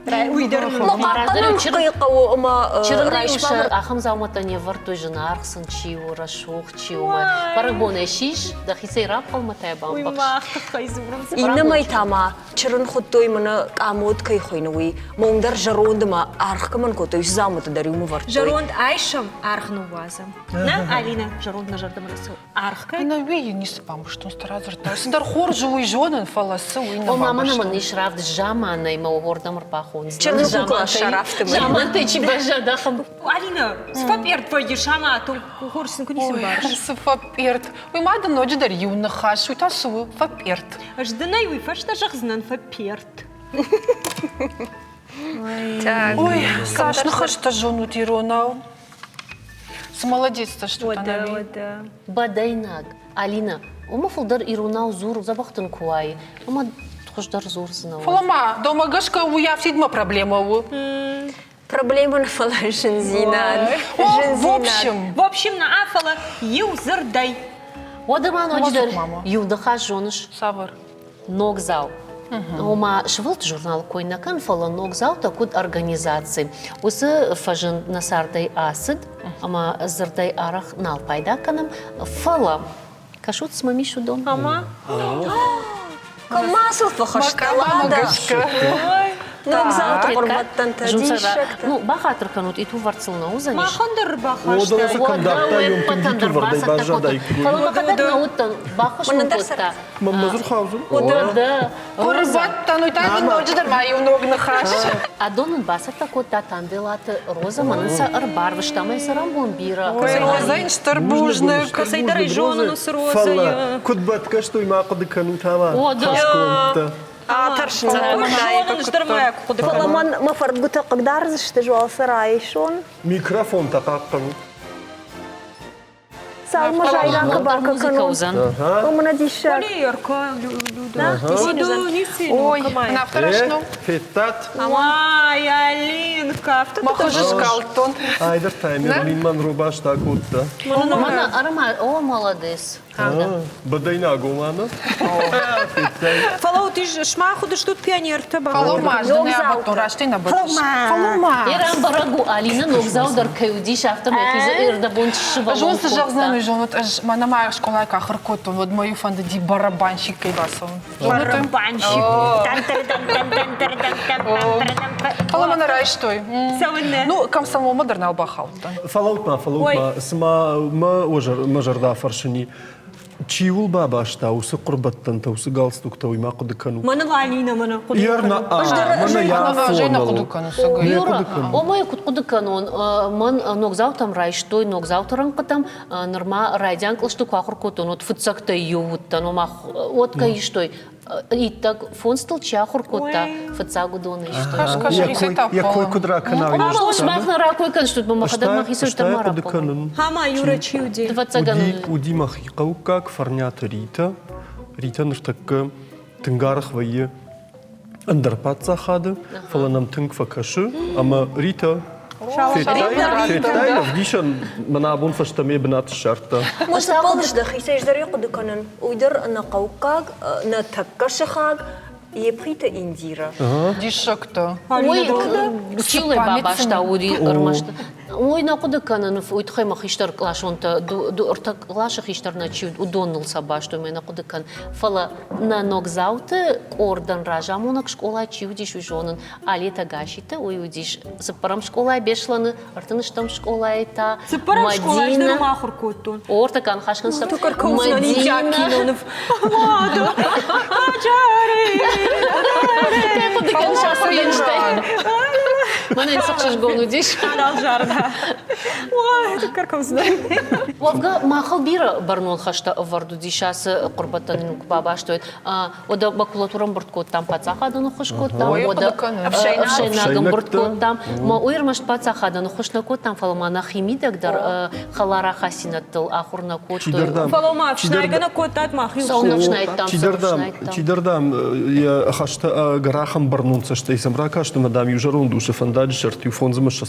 ويدر قانون كي قو أما رايش بافر أخم زاوما تاني ورتو جنار خسن تشيو رشوخ تشيو ما فرق بونشيش دخي سيراب قوما تابعهم بخش وما أخذ زبرم إنما يتاما تشرن خطوي منا قامود كي خوينوي موندر جروند ما أرخ كمان كوتوي زاوما تدريو مفرتوي جروند عايشم أرخ نوازم نا Алина جروند نجردم رسول أرخ كي أنا ويا نسبام что старазрта. Синдар хор живой жонен фаласы уйна. О мама на мани шрафт жама на има угордам рпахун. Чернокукла шарафты мы. Жама ты чебажа дахам. Алина, сфапер твой шама, то хорсин кунисим барш. Фаперт. Уй мада ночь дар юна хаш, уй тасу фаперт. Аж данай уй фаш та жахзнан фаперт. Ой, Саш, хаш та жону тиронау. Молодец-то что вода. Бадайнаг. Алина, ума фулдар ирунау зур забахтын куай. Ума тхождар зур знау. Фалама, дома гашка уя седьма проблема у. Проблема на фала жензина. В общем, на афала юзердай. Одама ночдар юдаха жоныш. Савар. Ногзау. Ума швылт журнал койнакан фала ногзау такут организации. Усы фажын насардай асыд, ама зырдай арах налпайдаканам фала. Кашут с мамишу дом. Ама? Камасыл фахашталада. Ногзау тақырбаттан тадишек. Ну, бахатыр канут и ту варцылна узаниш. Махандыр бахаш. Одаласа кандакта йомкин дитур вардай бажадай. Фалама кадат науттан бахаш мутта. Мамазур хаузун. Да. Курбаттан уйтайдын ночдар маю ногны хаш. Адонын басата кота танделаты роза манса арбар штамай сарам бомбира. Ой, роза инштарбужны. Касайдар жону с розой. Фала, кутбатка что има коды канутама. О, да. Таршина. فلما ما فرد قلت قدار زشتجوا سرايشون ميكروفون تقاقم. سالما جايران كبارك كانوا ومن ديش Ой, на вторашну. Феттат. Ай, Алинка. Махожиш калтон. Айдар таймер, мин ман рубаш такутта. Мана арма, о молодец. بدينا قومانا Фалау, ты ж шмаху, да что пионер-то Фалома, ждане батон раштина батон. Фалома. Иран барагу Алина ногзаудар каюди шафта мехиза ирдабон шива. Жонсы жағзан ой жон, манамай школай кахыркотон, вот мою фанды ди барабанщик кайбасон. Барабанщик. Фалома на рай штой. Ну, комсомол модерн албахал. فلوتنا سما ما مجردا فرشني تشيول بابا شتا وس قربتن تو سغالستوك تو ما قد كانوا Мана Алина, мана. يرنا منا يا فون Юра, омай куткуды канон, ман ногзаутам райштой, ногзауторан катам, норма райдян клашты кахур котон, от фуцакта ювуттан, омах отка иштой. Итак, фон стал чахур кота, фацагу дона иштой. Я кой кудра канал. Мама шмах на ракой кан, что махадам махисой тамара. Хама Юра Чиуди. ودي مخي قوكاك فرنيات ريتا نرتك تنقارخ ويا اندر باتسا خاد فلانم تنك فكشو اما ريتا في ديشن منابون فشتمي بنات الشرطة مش بالش دخيسة يقدر يقد كنن ويدر أن قوقاك نتكش خاك يبخيت إنزيرا. Ди шокто. Ой, чилой баба шта уди ырмашта. Ой, на куда канан уйт хайма хиштар клашонта ду орта клаша хиштар на чуд удоннул саба что мы на куда кан фала на ногзауте ордан ражамонак школа чуди шужонын алета гашита ой удиш сыпарам школа бешланы артыныштам школа это Сыпарам школа ждер махур коттун. орта кан хашкан стап Мадина. Ты куда кан шасу енштай. Мана инсакшаш гону диш. Канал жарда. Ой, это каркам знаю. Вавга махал бира барнул хашта варду дишас курбатан баба что это. Ода макулатурам борткот там пацахадан хошкот там. Ода авшайнагам борткот там. Ма уйрмаш пацахадан хошнакот там фалмана химидагдар халара хасинаттыл ахурна кот. Фалома авшнайгана котат махи. Саунавшнайт там. Чидердам я хашта гарахам барнунца что из мрака что мадам южарун душе фандаль шерти фон замаш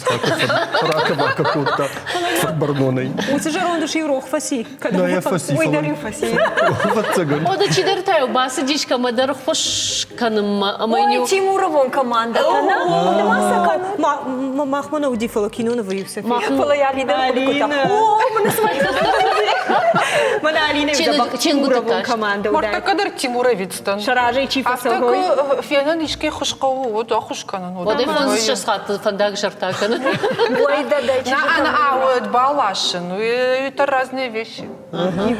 рака бака кота барноной. У жарон душ Еврох фаси. Да, я фаси. Ой, дарю фаси. Ода чидертаю баси дишка мадар хош каным амайню. Ой, Тимура вон команда. Махмана удифала кино на выявся. Махмала я видела. О, мы на своих. Мана Алина Тимура вон команда. Марта кадар Тимура видстан. Шаражей чифа согой. Автак фена нишке хошкау, ода хошканан. Ода фон шасхат фандаг жартакан. Ой, да. Она балашин, ну это разные вещи.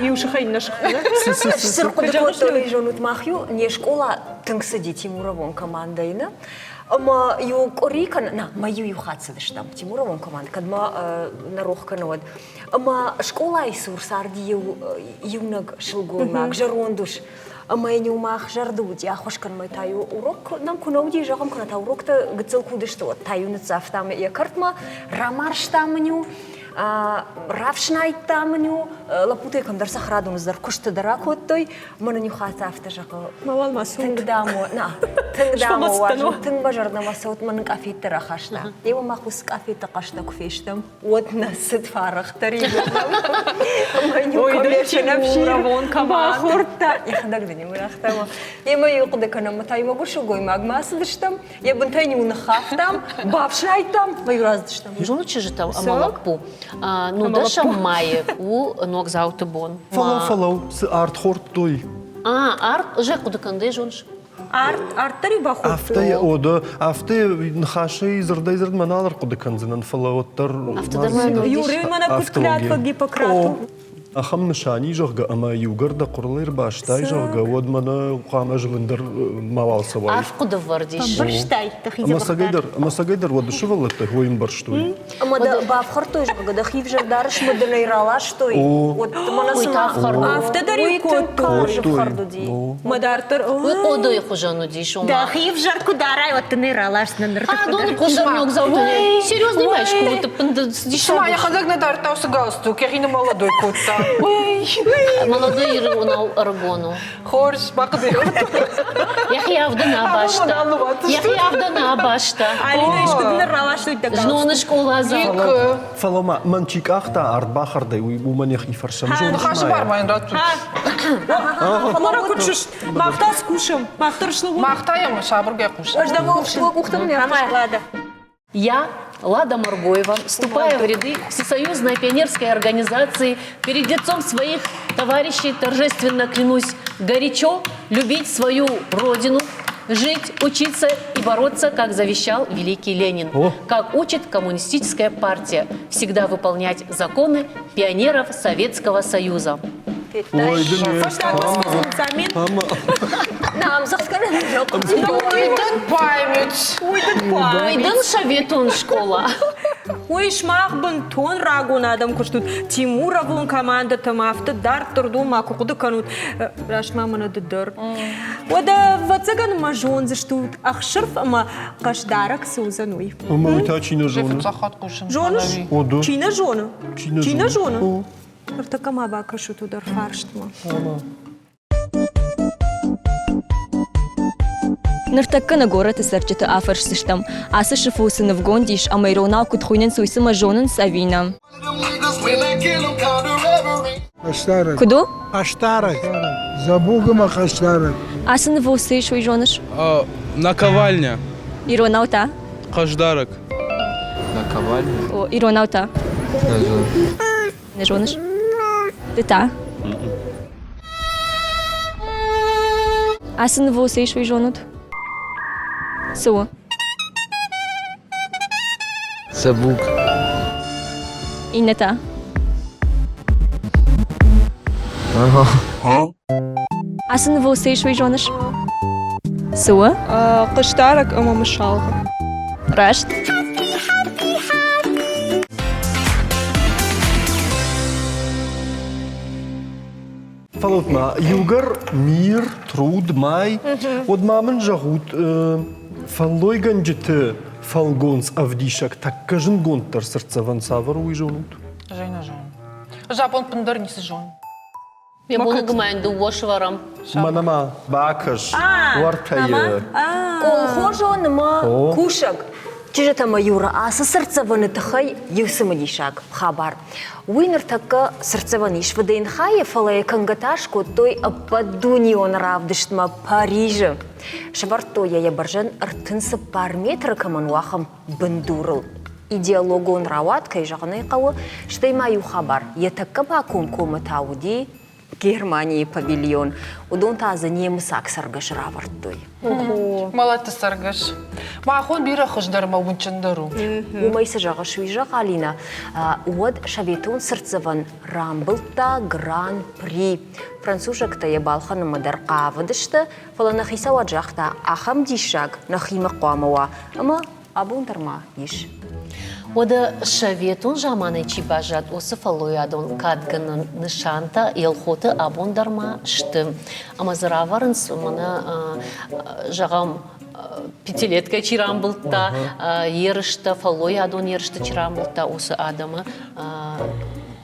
И ушахай наших. Сыркудакоттой жонут махью, не школа тыңсыди Тимура вон командайна. Ама ю корикан на мою юхатсыдыш там Тимура вон команда, кадма нарохкан од. Ама школа исур сарди юнаг шилгомак жарондуш. Ама не умах жардуд, я хошкан май таю урок, нам кунауди жагам куната урок-то гцел кудышто, таю нацав там я картма, рамарш тамню, равшнайт тамню, лапуты кам дар сахрадун зар кушты даракот той, мана нюхата автажако. Мавал масут. Тыңдамо, важно, тың бажарна масут манын кафетті рахашна. Ева махус кафетті қашта күфештім, от насыт фарықтар Ой, да Тимура вон команда. يخدقني من أختامه يما يقدر كنا متى ما قول شو قوي ما أصدشتم يبنتيني ونخافتم بابشايتم ما يرازدشتم Жуну чижитам амалапу. Ну даша мае у ногзаутебон. فلو سأرت خورت توي Арт же куда канде жунш. Арттари бахут. أفتي أودا أفتي نخاشي زردي زرد منالر قد كان زنان فلو التر Юрий мана кут клятва Гиппократу. أخم نشاني جوجا أما يوجرد قرلير باشتاي جوجا ود منا قام أجلندر موال سواي. Ав куда вардиш. Барштай, тахи أما سجدر ود شو غلطه هو ينبرشتوي. أما ده بافخرتوش بقى ده خيف جردارش مدنا يرالاش توي. ود منا سما. أفتدري كوت دي. مدارتر. Ода я хожану дишума. Да хив жарку дарай, вот ты не ралаш на ныртах. Дон куда ногзаутебон. Серьезный мальчик, вот ты Шма, я ходак на дартаусы галстук, я хина молодой кот-то. Молодой Ирунау Аргону. Хорш, бақды. Яхиявдана башта. Яхиявдана башта. Алина ишкудны раваштуйда. Жнонышко лаза. Фалома манчик ахта артбахарда у манех и фаршам. Хаши бар майын рату. Мара кучуш. Махта скушам. Махтаршлы. Мақтайым, шабырге құш. Я, Лада Маргоева, вступая в ряды Всесоюзной пионерской организации, перед лицом своих товарищей торжественно клянусь горячо любить свою родину, жить, учиться и бороться, как завещал великий Ленин, как учит коммунистическая партия, всегда выполнять законы пионеров Советского Союза. Ой, Ойдың память. Ойдың шаветун школа. Ой, шмах бын тон рагун адам куштут. Тимуровун команда тамафты дар турду макуқуды канут. Рашма мана дыдыр. Ода вацаган мажон заштут. Ахшырф ама кашдарак сузануй. Ама та чина жона. Жоныш? Ода. Чина жона? Чина жона? Артакама бакашу тудар фарштма. Нартакка на гората сърчета афърш същам. Аса шафуса в гондиш, ама и ронал кот хуйнен суйсама жонен савина. Аштарак. Кудо? Аштарак. Забугама Аштарак. Аса на волсей шуй жонеш? Наковальня. И ронал та? Кашдарак. Наковальня? И ронал та? Не жонеш? Ти та? Аса на волсей шуй жонот? Суо. Забук. И не та? Аса на волсей шуй жонеш? Суо? Каштарак, ама мешалга. Рашт? Фалотма, югар, мир, труд, май. От мамын жагут фаллой ганджеты фалгонс авдишак так кажын гонтар сырцаван савар уй жонут. Жайна жон. Жапон пындар несі жон. Я буду гмайнду вошварам. Манама, бакаш, уартайы. Колхожо нама кушак. Чижата маюра, аса сърцаваны тахай юсымадишак хабар. Уинер така сърцаваниш вадейн хая фалая кангаташко той ападунион равдыштма Парижа. Шабарто я баржан артынсы пар метра камануахам бандурыл. Идеологон рават кай жағанай қауы штай маю хабар. Я така бакун кома тауди Германии павильон. Удон таза немыс аксаргаш равартой. Малата саргаш. Махон бира хождарма унчандару. Умайса жага шуижа Алина. Уад шаветун сырцаван рамбылта гран-при. Францужакта ебалхан мадар қавадышты. Фалана хиса ваджахта ахам дишак нахима қуамава. Ама абундарма иш. Ода шаветун жаманы чибажат осы фалоядон кадган нышанта елхоты абондарма штым. Ама зараварынс мана жағам пятилетка чирамбылта, ерышта фалоядон ерышта чирамбылта осы адамы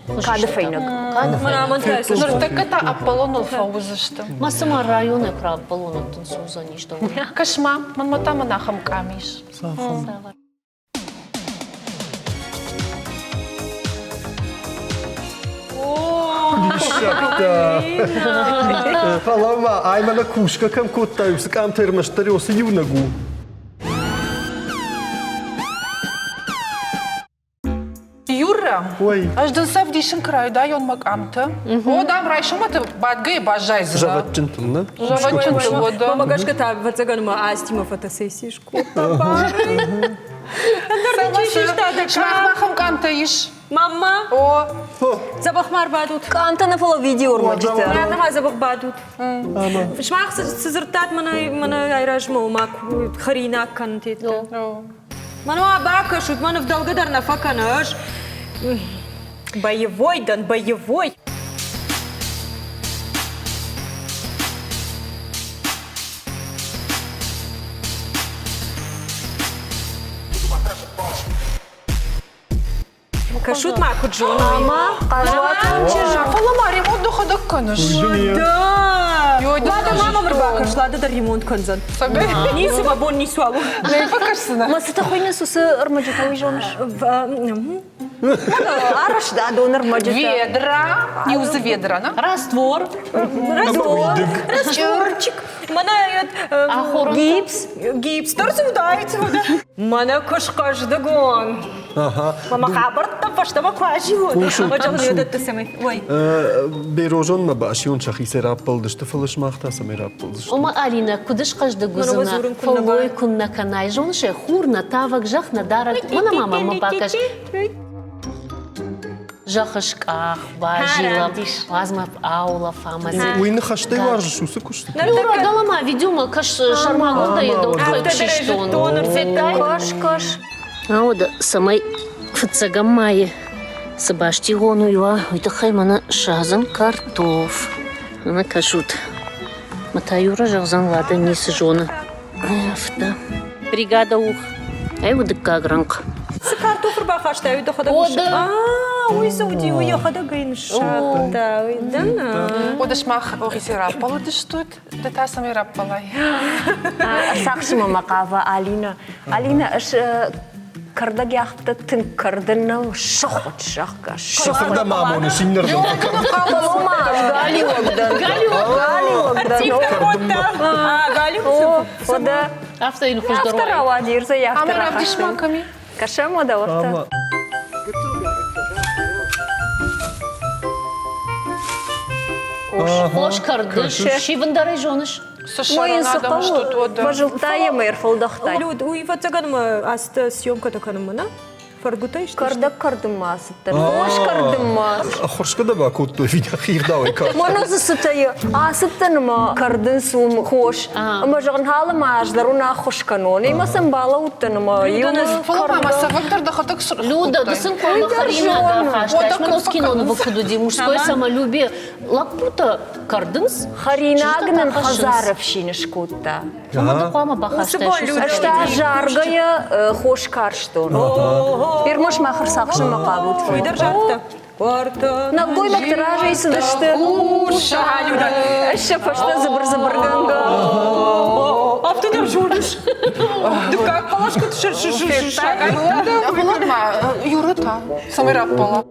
Кадыфайнак. Кадыфайнак. Нұртаката Аполлонул фаузышты. Масыма районы про Аполлонуттың суза ништо. Кашма, манмата манахам камиш. Савар. Фалама, аймана кушка кам коттаюс, кам термаштариосы юнагу. Юра, аж дынсав дишін край, да, ён макамты. О, дам райшыматы бадгай бажайзы. Жаватчынтым, да? Жаватчынтым, о, да. Мамагашка та вацаганма астима фотосессишку. Шмахмахам камта иш. Мама. О. Забахмар бадут. Камта на фало видео урмаджите. Нама забах бадут. Шмах сызыртат мана айражма мак харина кантит. Мана абака шут мана вдолгадар на факанаш. Боевой дан боевой. Кашут ма куджун. Ама, казуатун Фала ремонт доходок конуш. Да. Лада мама мрбакаш, лада да ремонт конзан. Нису бабон нису алу. Не покажсына. Масыта хуйна сусы ырмаджата уйжоныш. Араш да донор маджата. Ведра. Не уз ведра, на? Раствор. Растворчик. Мана гипс. Гипс. Торсудается. Мана кошкаш дагон. Мама хабарт там паштама кваживот. Оджал не это самый. Ой. Берожон ما بقاش ينشخ يصير رابل دشت فلش ما اختها سمي رابل دشت. Ома Алина, кудыш кажды гузына, фолой кунна канай, жонше хурна тавак жахна дарак, мана мама мабакаш. Жахашках, важила, вазма аула, фамази. وين خشتي وارج شو سكوش. Юра, галама, видюма, каш шармагу да еда утхай чиштон. Кош. А ода самай фцагамай. Сабашти гону юа, уйтахай мана шазан картоф. Ана кажут. Мата Юра жахзан лада нисы жона. Афта. Бригада ух. Ай удыка гранк. С картофер бахашта уйда хода. Ода. Ой, сауди, ой, хода гайн шата. Уйдана. Одаш мах ориси раппало дештут, да та сами раппалай. Сакшима макава Алина. Алина аш кардак яхта тын кардына шохот шахка. شخر ماما نسينر. Гали Ода. Афта или хуш здоровье. Автора вадирза яхта. Ама равдиш маками. Кашема да орта. Хош кардыш, шивандарай жоныш. Моин сақал бажылтая мэрфалдахтай. Люд, уй, вот цаганма аста съемка таканма, на? Фаргутай что? Кардак кардымас. Хош кардымас. خورش كده بقى كنت في أخير داوي كار. Моно засытая. Асыптанма кардын сум хош. Ама жагын халы маж даруна хош канон. Има самбала уттанма. Фала савактар да ходок сур. Люда, да сын кола Харина да хашташ. Мен оскиноны выкудуди. Мужское самолюбие. Лапута кардынс. Харинагнын хазаровщины шкутта. Ама кома бахашташ. Ашта жаргая хош карштон. Пермош махыр сақшын мақабут. Уйдар жатты. Варта. На гой мактыража и сыдышты. Уша, Люда. Аша пашта забыр-забырганга. Автодар жордыш. Да как палашка шагай. Юра та, сами раппала.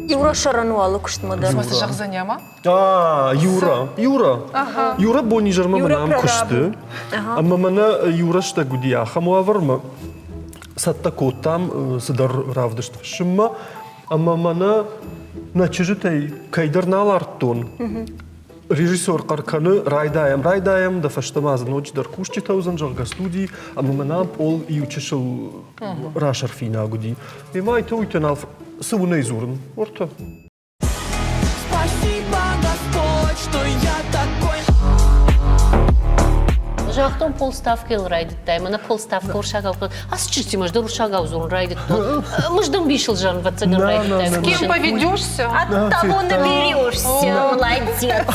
Юра шарану алы куштмадар. Смысл жахзаняма? Юра. Юра бонни жарма манам кушты. Amma mana Юра шта гудияха муаварма. Сатта котам сыдар равдышт шымма. Amma mana начижитай кайдарналартон. Режиссер карканы райдаем да фаштамазан ночь дар кушчи таузан жарга студии, amma mana ол и учишил рашар фина гуди. И май то уйтенал сывуна изурн. Орта. Спасибо, Господь, что я такой. Жахтон полставка ил райдит тайма, на полставка уршагал. А с чисти маж дар уршагал зурн райдит то. Маж дам бишил жан вацаган райдит тайма. С кем поведешься? От того наберешься, молодец.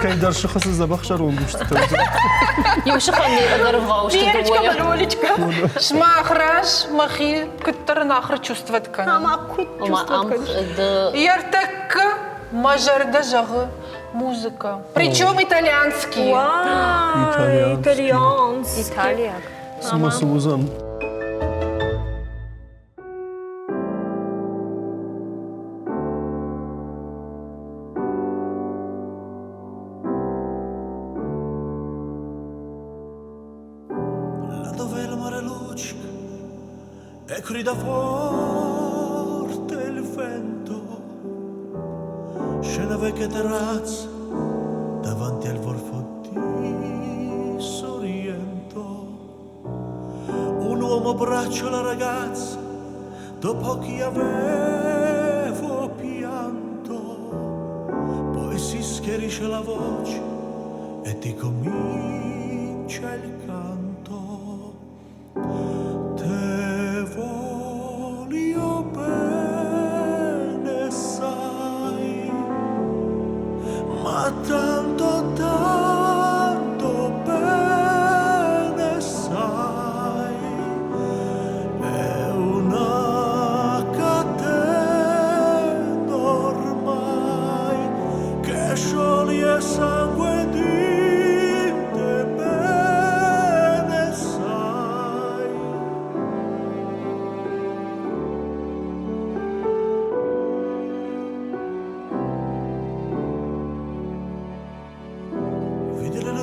Кайдар шахасы забах шарон гушты таузан. Юшаханный агарвау, что Верочка, Маролечка. Шмахраш, махи, который нахр чувствует кан. Ама кут чувствует. Яртак мажарда жагы музыка. Причем итальянский. Вау, итальянский. Италия. Самосузан. E grida forte il vento, scena vecchia terrazza davanti al golfo di Sorrento. Un uomo abbraccia la ragazza dopo che avevo pianto, poi si schiarisce la voce e ti comincia il canto. Voglio bene, sai, ma tanto bene,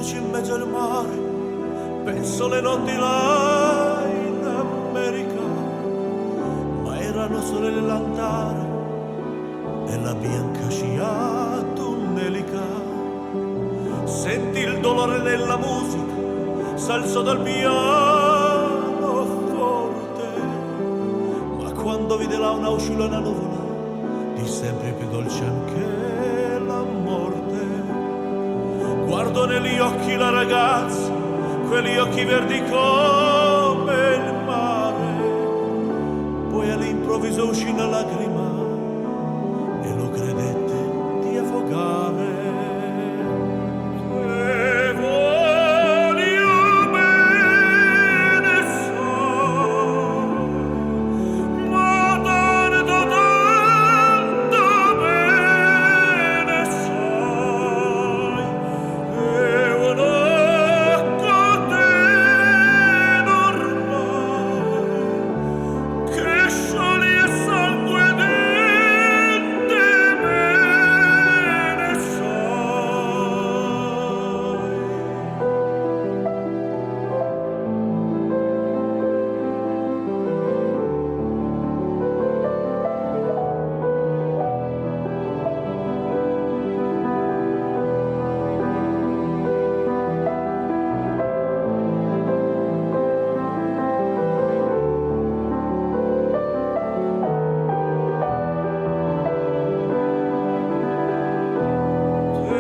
luci in mezzo al mare, penso le notti là in America, ma erano solo le lampade e la bianca scia tunnelica. Senti il dolore della musica, s'alzò dal piano forte, ma quando vide là una uscita una nuvola, di sempre più dolce anche la morte. Guardo negli occhi la ragazza, quegli occhi verdi come il mare, poi all'improvviso uscì una lacrima e lo credette di affogare. E voglio bene sai, ma tanto bene sai, e un'acqua te normale che scioglie il sangue dente bene sai.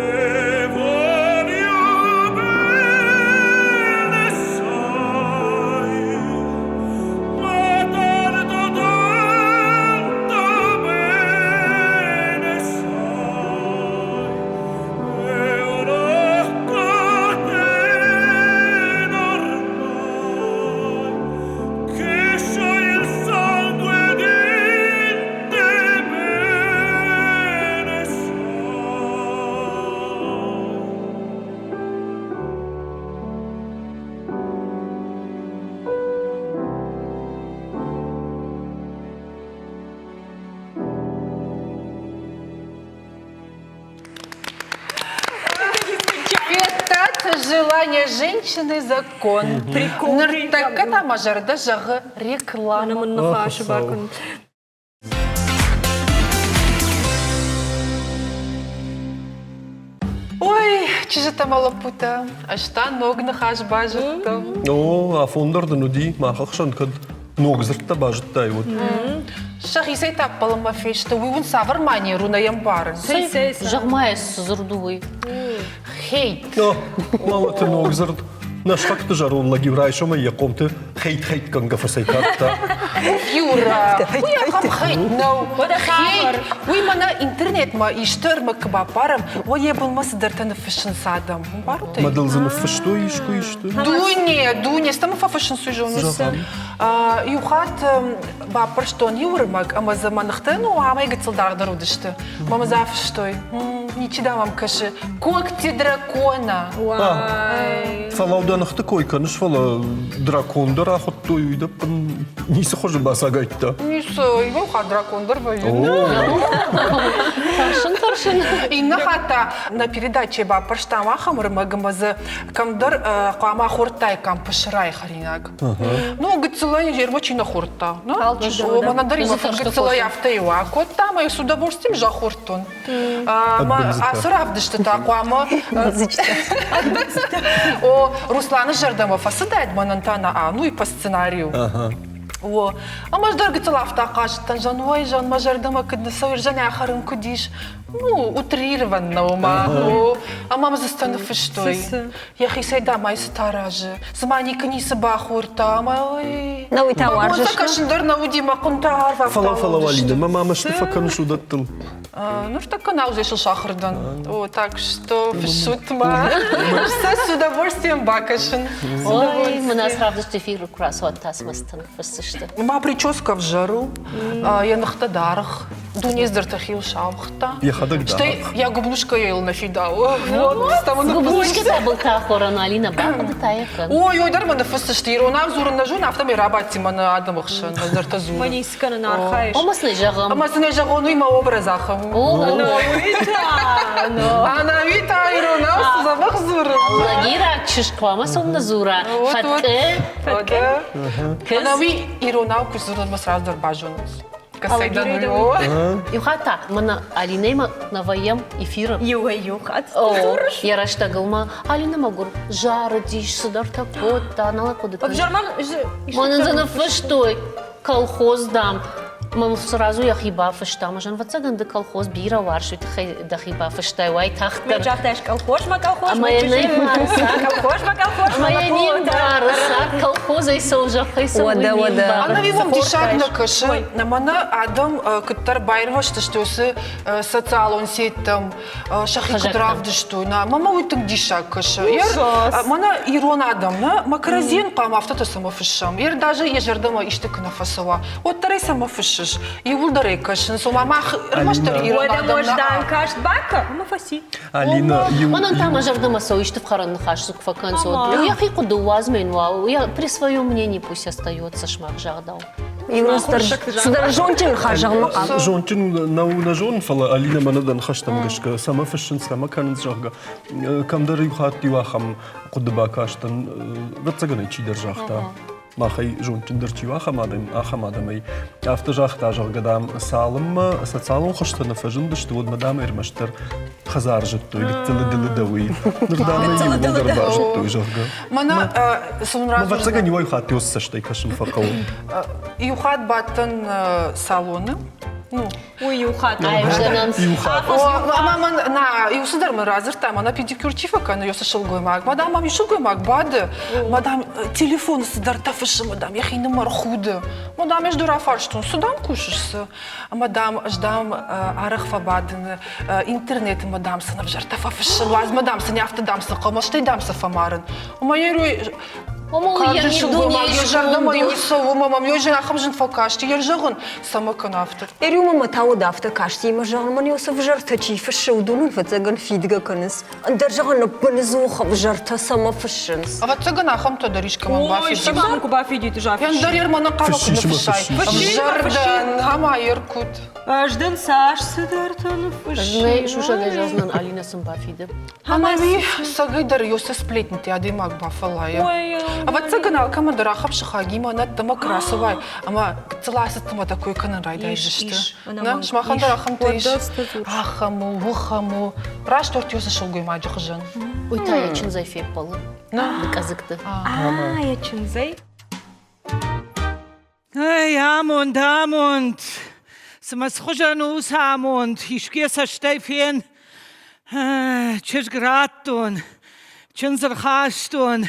E voglio bene sai, ma tanto bene sai, e un'acqua te normale che scioglie il sangue dente bene sai. Это желание женщины закон. Прикол. Так это мажор даже реклама. Ой, чи же там малопута? А что ног нахаш бажет там? О, афондор да нуди, махах шанкад. Ног зрта бажет тайвот. Шахи сей таппала ма фешта, уйвун савар манеру на ямбарын. Жагмайс зурдуй. Хейт. О, мама ты ног зрт. Наш факт жарун лаги врайшо ма якомты хейт канга фасайкатта. Юра, уя кам хейт нау. Хейт. Уй мана интернет ма иштер ма кабапарам, уя был ма сдартана фэшн садам. Барутай. Мадалзана фэшто ишко. Дуне, стама фа фэшн суйжонус. Юхат бапар штон юрмак, ама за манахтену, ама игацал дардарудышты. Мама зафштой. Ничего вам каши. Когти дракона. Фалауданах такой, каныш фала дракондор, а хот той да пан не схоже басагайта. Ниса, его ха дракондор воюет. Таршин. И нахата на передаче бапар штама хамрмагамазы камдар кама хортай кам пашрай харинаг. Ну гцелай жервочи на хорта. Ну, мандари гцелай автева. Кот там и с удовольствием жахортон. А сравдыш ты такама. О, Руслана Жардамов асыдает манантана, ну и по сценарию. О, а маждар гцелав такаш, танжан ой жан мажардама кыдна совершенно ахарым кудиш. Ну, утрированно ума. А мама застанов что? Я хисайда май стараже. Змани книса бахурта, ой. Ну и товар же. Вот такашиндар на удима контар. Фала Валина, мама что факаншу даттл. Ну что канал здесь шахардан. О, так что шутма. Все с удовольствием бакашин. Ой, мы нас правда что эфир красот тасмастан фастышты. Ма прическа в жару. Я нахтадарах. Дуня издартахил шавхта. Что я гублушка ел нафидал. Вот, там на гублушка табыл тахорана Алина бабы таяхан. Ой, дарма на фастыштир. Он авзур на жон, автами рабати мана адамахшан. Издартазу. Манискана на архаиш. Омасны жагам. Омасны жагам, ну има образахам. Она вита. Она вита, и у нас زورة الله جيرك ششكوا ما صومنا زورة فتك أنا وي إيرونا وكسورة المسرح در باجونس كسيدا نيو يخاطا منا алинема наваем эфиром я раштагалма алина магур жары диш сыдарта кота нала кодыка манзана фаштой колхоздам мы сразу я хиба фашта мажан вацаган да колхоз бира варшит да хиба фаштай вай тахтар мы жарташ колхоз колхоз моя не колхоз моя не дарса колхоза и соужа хайса вода أنا بيوم ديشاك نكش نمنا آدم كتر بايرهاش تشتوس социалон сетам شخي كتراف دشتو نا ماما ويتك ديشاك كش منا إيرون آدم نا مكرزين قام أفتت سما فشام ير даже يجردما يشتك نفسوا وتري سما فشش يولدري كش نسوما ما رمشتر إيرون آدم نا كاش باكا ما فسي Алина, мана там жардама соишь ты в харан нахаш сук вакансию. Я хику дуазмен вау, я при своем мнении пусть остается шмак жардал. سدر جونتين خارجة مقام جونتين на жон فلا алина منادن خشتم قشك سما فشن سما كان زرقة كم دري خاتي واخم قد باكاشتن بتسجن يشي درجة ما خي جونتين درتي واخم آدم أي أفتجاخت أجر قدام سالم سالم خشتنا فجن دشتود مدام إرمشتر خزار جتو يقتل دل دوي نردام يبغى دربا جتو يجرقة منا ما بتسجن يوي خاتي وسشتي كشم فقو يوخات باتن салоны. Уюхат. Мама на юсудар мы разыртам, она педикюр чифака, но ёса шылгоймак. Мадам, мам шылгоймак бады. Мадам телефон судар тафышы, мадам я хейна мархуды. Мадам я жду рафарштун, судам кушашься. Мадам ждам арахфа бадын, интернет мадам сынап жартафа фышы. Мадам сыне автодамсы, қамаштай дамсы фамарын. Моя рой Каждый шугомак, я жардам мою сову, мамам, я же ахамжин факашти, я жагон сама канафтер. Эрю мама тау дафта кашти, ма жагон ман Йосиф жарта чифа шудун фацаган фидга канес. Андер жагон напанезуха в жарта сама фашинс. А вот цаган ахам то даришка мам бафи. Ой, шаманку бафи дит жаф. Я дарир мана кавак на фашай. Жардан, хама иркут. Аждан саш сыдартан фаши. Не шуша дежазнан алина сам бафиде. Хама ви сагай дар Йосиф сплетнити, адимак бафалая. А вот цагана кама дарахап шахаги мана тама красовай. Ама целаса тама такой канан райда ижишты. На шмахан дарахам тейш. Ахаму, вухаму. Раш торт Йосиф шолгой маджи хажан. Ой, та я чинзай феппалы. На, доказыкты. Я чинзай. Ай, Амунд. Самасхожану самунд. Ишкеса штайфен. Чешграттун. Чинзархаштун.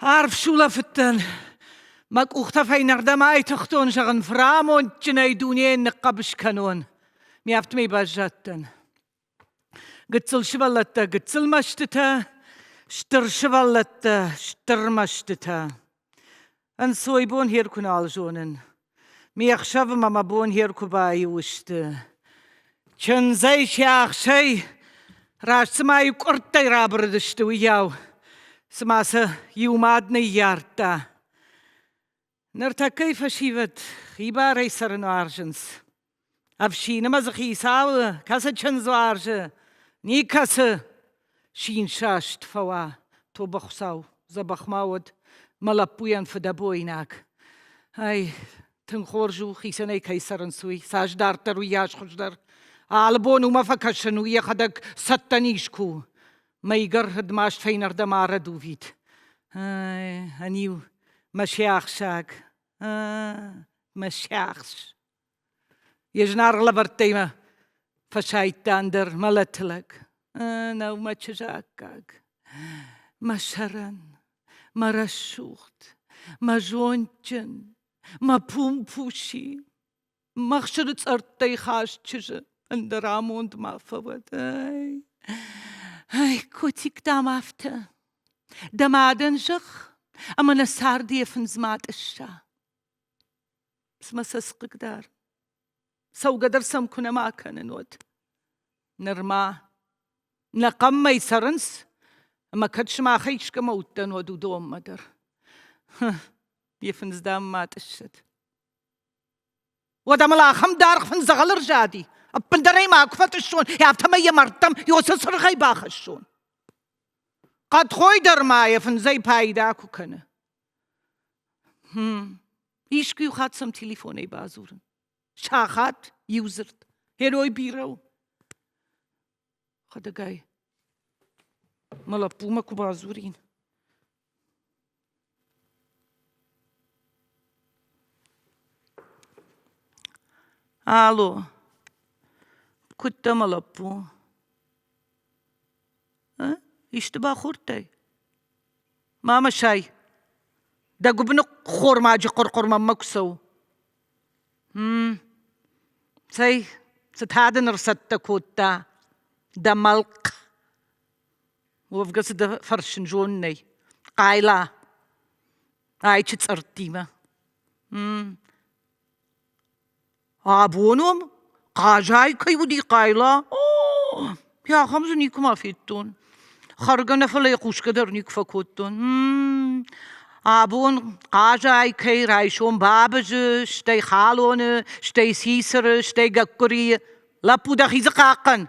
عارف شو لفتن ماك اختفي نردماي تختون شغن فرامون جناي دونين نقبش كانون ميافت مي باجاتن قتل شبلتا قتل مشتتا شتر شبلتا شتر مشتتا انسوي بون هيركون عالجونن ميخشف ماما بون هيركو باي وشت چن زي شاخ شي راش سماي قرطي رابردشت وياو سماسة يومادني يارتا نرتا كيف شيفت خيبا ريسر نارجنس أفشي نمزخي ساو كاسا چنزو عرجة ني كاسا شين شاشت فوا تو بخساو زبخماود ملبوين فدبويناك هاي تنخورجو خيساني كيسرن سوي ساج دارتر وياش خجدر عالبونو ما فكشنو يخدك ستنيشكو ما يقرد ماش فين أردما ردوفيت أنيو مشياخشاك مشياخش يجنار لبرتيمة فشايتاندر ملتلك نو ما تشاكاك ما شرن ما رشوخت ما جونجن ما بومبوشي ما خشرت أرتي خاش تشجن اندراموند ما فوت هاي كوتيك دامافتا دمادن جخ أما نسار دي فنزمات الشا اسمه سسق قدار سو قدر سمكنا ما كان نود نرما نقم ما يسرنس أما كدش ما خيش كموتا نودو دوم مدر يفنز دام مات الشد ودام لا خم دار فنز غلر جادي أبندري ما كفت الشون يا تما يمرتم يوسس رغي باخ الشون قد خوي درماية فنزي بايدا كوكنا إيش كيو خات سم تليفوني بازورن شاخات يوزرت هيروي بيرو خدا جاي ملابو ماكو بازورين الو كنت ملابو اشتباه خورتي ماما شاي دا قبنو خور ماجي قرقر ماما كسو سي ستهادن رسدت كوتا دا ملق وفقس دا فرشن جوني قايلا هاي تشترتيما أبونهم قاجاي كيودي قايلا يا خمس نيكو ما فيتون خرجنا فلا يقوش قدر نيك فكوتون أبون قاجاي كي رايشون بابج شتي خالون شتي سيسر شتي قكري لابو دخيز قاقن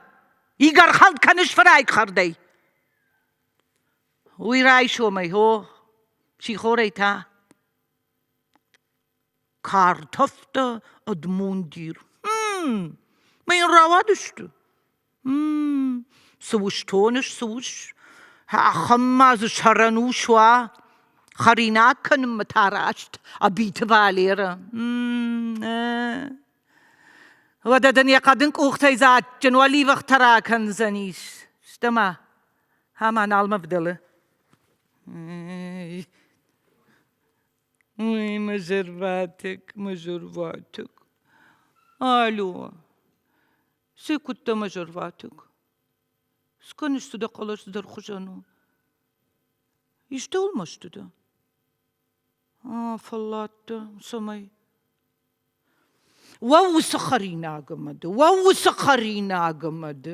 يقر خلد كنش فرايك خردي وي رايشو مي هو شي خوريتا كارتفتا ادموندير مين روادشت سوش تونش سوش خماز شرنوشوا خرينا كن متاراشت أبيت باليرا ودا دنيا قدنك أختي ذات جنوالي وقترا كن زنيش استمع هما نال مبدله مجرواتك ألو سي كنت مجرواتك سكنش تدا قلاش در خجانو İşte olmuştu da. فلاtta سمي ووسخرينا قمد ووسخرينا قمد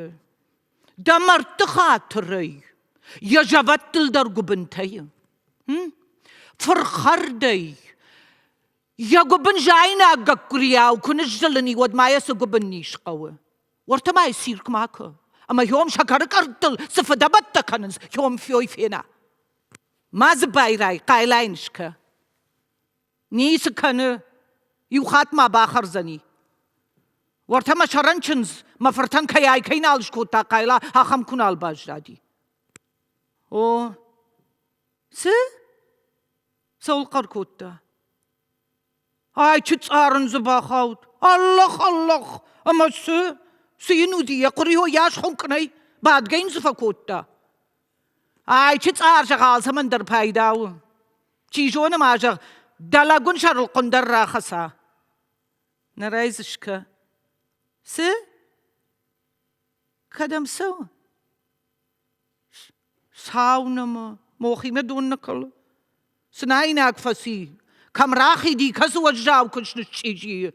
دمرت خاطري يا جبت الدرق بنتي فرخردي يا قبن جاينا قكريا وكنش جلني ود ما يسقبنيش قوي ورت ما يصيرك معك اما يوم شكرك ارتل سفدبت كنز يوم فيوي فينا ما زبايراي قايلاينشكا نيس كان يوخات ما باخر زني ورت ما شرنشنز ما فرتن كياي كينالش كوتا قايلا هاخم كنال باجرادي او سول قركوتا هاي تشارن زباخاوت الله اما سينودي يقريو ياش خنكني بعد جين زفكوتا هاي تشار شغال سمندر بايداو تيجون ماجر دلاغون شر القندر راخصا نرايزشكا كدم سو ساونما موخي مدون نقل سنايناك فسي كم راخي دي كسو وجاو كنش نتشيجي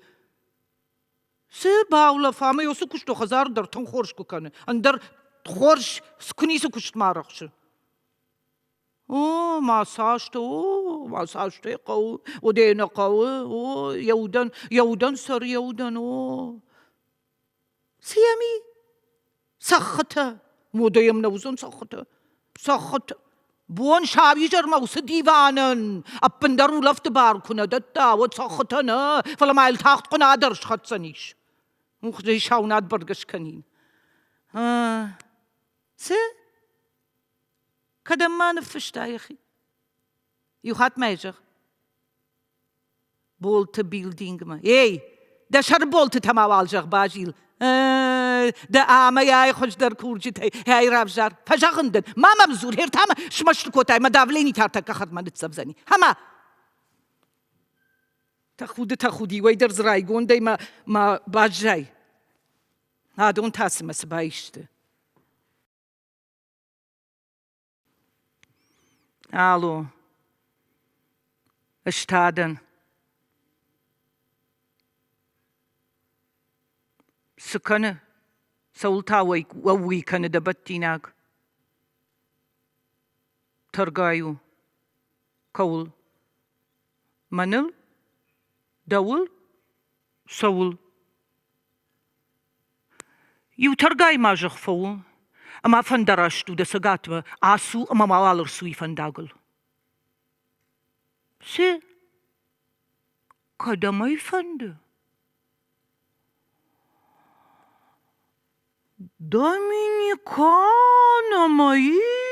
باولا فاما يوسو كشتو خزار در تن خورش كوكانه اندر خورش سكنيسو كشت مارخش ما ساشتو قو ودينا قو يودن سر يودن سيامي سخته موديم نوزن سخته بون شابي جرما وسديوانن أبندرو لفت بار كنا دتا وتسختنا فلما التاخت قنا درش خدسنيش مخدي شاونات برقش كنين كدم ما نفشتا يا أخي يوخات ماجر بولت بيلدينج ما ده شر بولت تماوال جغ باجيل ده آما يا خوش در كورجت هاي رابجار فجاغندن ما مبزور هير تاما شمشت كوتاي ما دافليني تارتك أخذ ما نتسبزني هما تاخودي ويدر زرايقون دي ما باجاي هادون تاسم سبايشت الو اشتادن سكنه سولتاوي ووي كان دبتيناك ترغايو كول منل دول سول يو ترغاي ما جخفو Ama fandaraştu da sagatma asu ama malalır sui fandagıl. Se kadamay fandı. Dominikan ama iyi.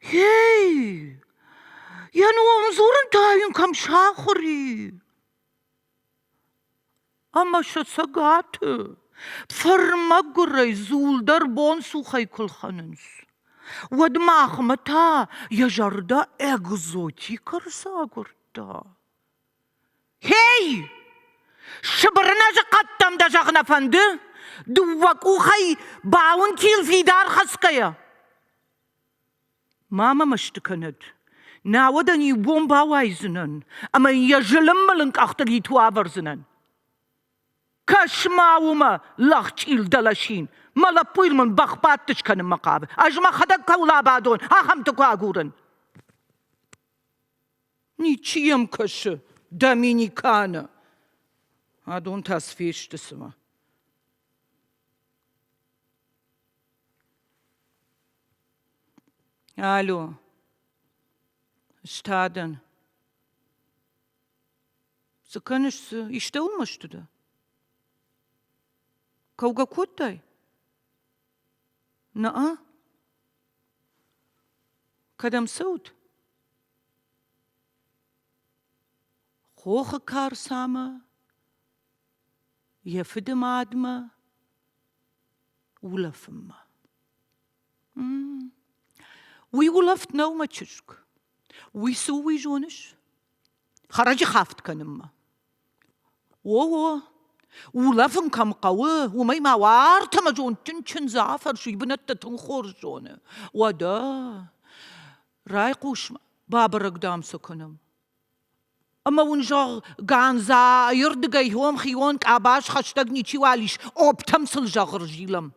Hey. Yani omzurun tayın kam şahri. Ama şu sagatı. Farma gray zuldar bon suhay kulhanıns. Vadmahmata yajarda egzotikar sagurda. Hey! Şıbrına jaqattam da jaqna fandı. Duvak uhay baun kil fidar haskaya. Mama maştıkanıd. Nawadan yu bomba wayzınan. Ama yajılımmalınk ahtır yitu avarzınan. Kaşmağıma lahçil dalaşin. Malapuyılman bakbat dışkanın makabe. Ajma khadak kavlabadon. Aham tıkagurun. Niçiyem kaşı. Dominikana. Adon tasfiştisima. Alo. Staden. Sıkanışsı. İşte olmuştu da. Kavga kutay. Naa. Kadam saut. Hoge karsama. Yefidim adma. Ulafımma. We ulaft no maçışk. We su we joniş. Haracı haft kanımma. Oo. Ulafın kam qağı, umay ma warta ma jon tün zafar şu ibnet de tun khor jone. Wada. Ray quşma babarık dam sokunum. Ama unjar ganza yırdıgay hom khiyon qabaş khashtag niçi waliş optam sıljağır jilam.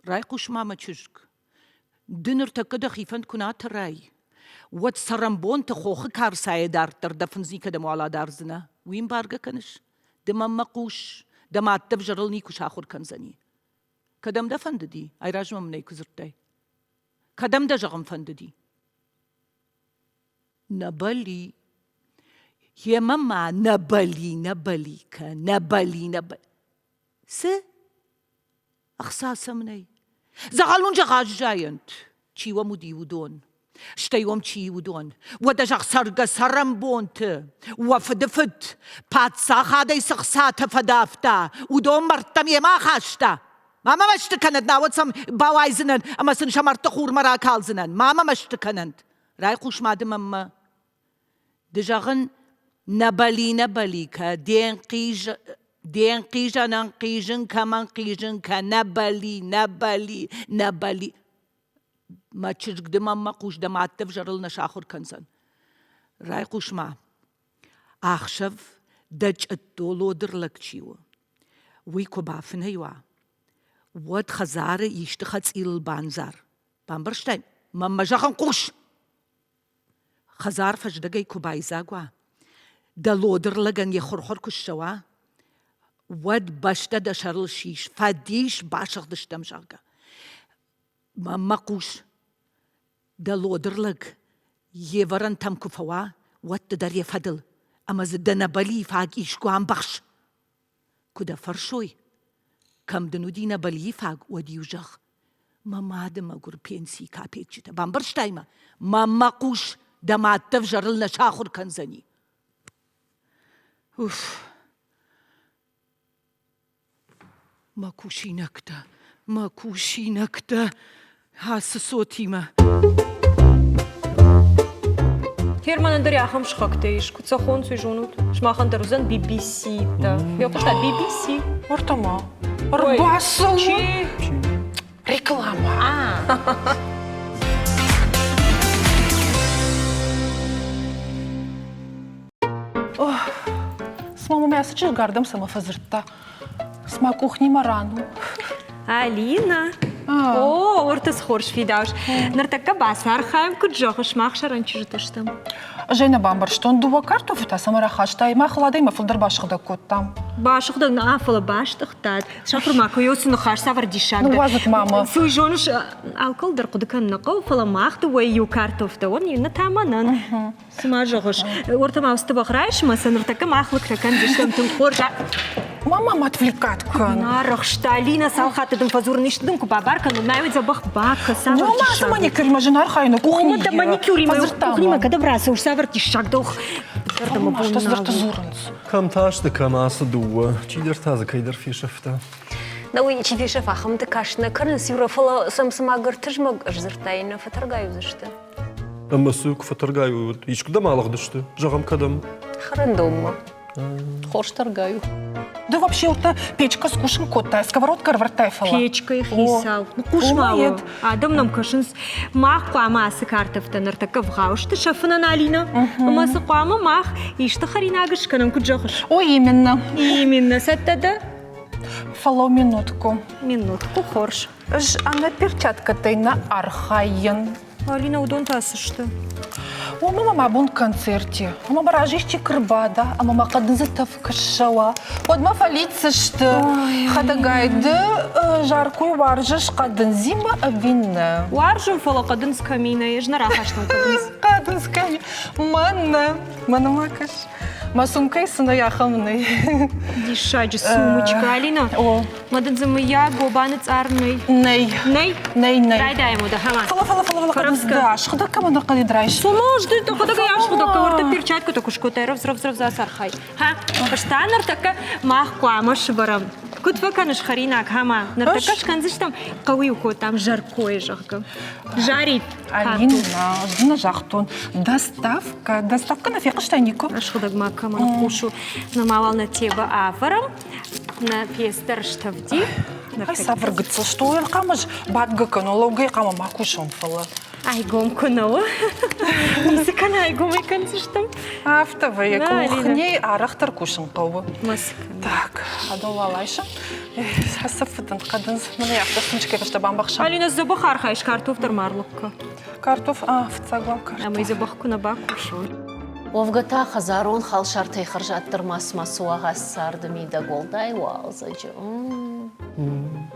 Ray quşma ma çışk. Dünür takıda khifan kunat ray. Wat sarambon te khoxı karsaya dartır da fınzi kadam wala darzına. Wim barga kanış. دمام مقوش دمات تفجرلني كوش آخر كنزني كدم ده فنددي أي راجم مني كزرتاي كدم ده جغم فنددي نبلي هي ماما نبلي كنبلي س أخصاص مني زغلون جغاج جاينت چي ومدي ودون شتيوم چي ودون ودجاق سرقة سرمبونت وفدفد باتسا خادي سخسات فدافتا ودون مرتم يما خاشتا ماما مشتكنت ناوت سم باوايزنن اما سنشا مرتخور مرا كالزنن ماما مشتكنت راي خوش مادم اما دجاغن نبلي كا دين قيجا ننقيجن كمان قيجن نبلي ما تشرق دمام ما قوش دمات تفجرلنا شاخر كنسن راي قوش ما أخشف دج الدولو درلك تشيو ويكو بافن هيوا ود خزار يشتخص إلى البانزار بامبرشتاين ماما جاخن قوش خزار فجدقا يكو بايزاقوا دلو درلقن يخرخر كشوا ود باشتا دشارل شيش فاديش باشق دشتم شاقا ماما قوش دلو درلق يورن تم كفوا وات در يفدل اما زدنا بلي فاق إشكو عم بخش كدا فرشوي كم دنودينا بلي فاق وديو جخ ماما دم اقور بينسي كابيتشتا بامبرشتايما ماما قوش دما تفجر لنا شاخر كنزني اوف ما كوشي نكتا هاس صوتي ما Herman der ja ham schakteis, kutsa khon su jonut. Schmachen der uzan BBC da. Ja kosta BBC. Ortama. Orbasso. Реклама. С мамой я сочи гардам сама фазырта. С моей кухни марану. Алина, О, ортас хорш фидауш. Нартака басар хаем куджохаш махшар анчижташтам. Жена бамбар, что он дува картоф, та самара хашта, и махлада, и мафлдар башхда коттам. Башхда на афала баштахтат. Шафрмаку йосину хаш савар дишагда. Ну, вазут мама. Суй жонуш алкол дар кудакан нақо, фала махта уайю картофта, он юна таманан. Смажохаш. Ортам австабах райшмаса, нартака махлак ракан диштам тун хоржа. Мама отвлекает кан. Нарах шталина салхаты дым фазурныш дым кубабарка, но навіть забах бака савар дишагда. Ну, маса маникюр, мажинар хайна кухни. О, да маникюр, кухни, когда браса уж савар дишагда. Что за зурнс? Кам таш да кам аса дуа. Чидер таза кайдер фишафта. Ну и чи фишаф ахам ты кашна карн сюра фала самсамагар тыжмаг жзыртайна фотаргаю зашты. Amma suuk фотаргаю. Ичку да малых дышты. Жагам кадам. Харандома. Хорш торгаю. Да вообще вот печка с кушем кота, сковородка рвартайфала. Печка их хисал. Ну кушмало. Адам нам кашинс мах памасы картофта нартака вгаушты шафана налина. Масы пама мах ишта харинагыш канам куджохаш. О, именно. Именно саттада. Фало минутку. Минутку хорш. Ж, она перчатка-то на архаен. Алина удон тасышты. О, мама бун концерте. Мама ражищи крбада, а мама кадызытов кашава. Вот ма фалится что. Хадагайды жаркую варжиш кадын зима винна. Варжим фала кадын с камина, ежна рахаштам кадын. Кадын с камина. Манна макаш. Масумкай сына яхамный. Дишаджи сумочка, Алина. О. Мадын замыя гобанец арный. Ней. Райда ему да хама. Фала кадыз даш. Хада камана кадидрайш. Сумож, ты хода гаяш, хода каварта перчатка, так уж кота рав засархай. Ха, паштанар така мах куамаш барам. Кут ваканаш харинак хама. Нартакаш канзиш там кауи ко там жаркое жахка. Жарит. Алина, ждина жахтон. Доставка на фекаштайнику. Аш хода гмака мана кушу намавал на теба аварам. На пестер штавди. Ай савр гыца, что я камаш бадга канологи кама макушон фала. Айгом кунау. Музыка на айгом и концертом. Автовые кухни, арахтар кушен кавы. Так, адола лайша. Хасафтан кадын мне автосынчке кашта бамбахша. Алина забах архаиш картоф дармарлыкка. Картоф, в картоф. А мы забах куна бакушон. Овгата хазарон халшар тайхаржаттыр масуага сарды мида голдай валзаджы.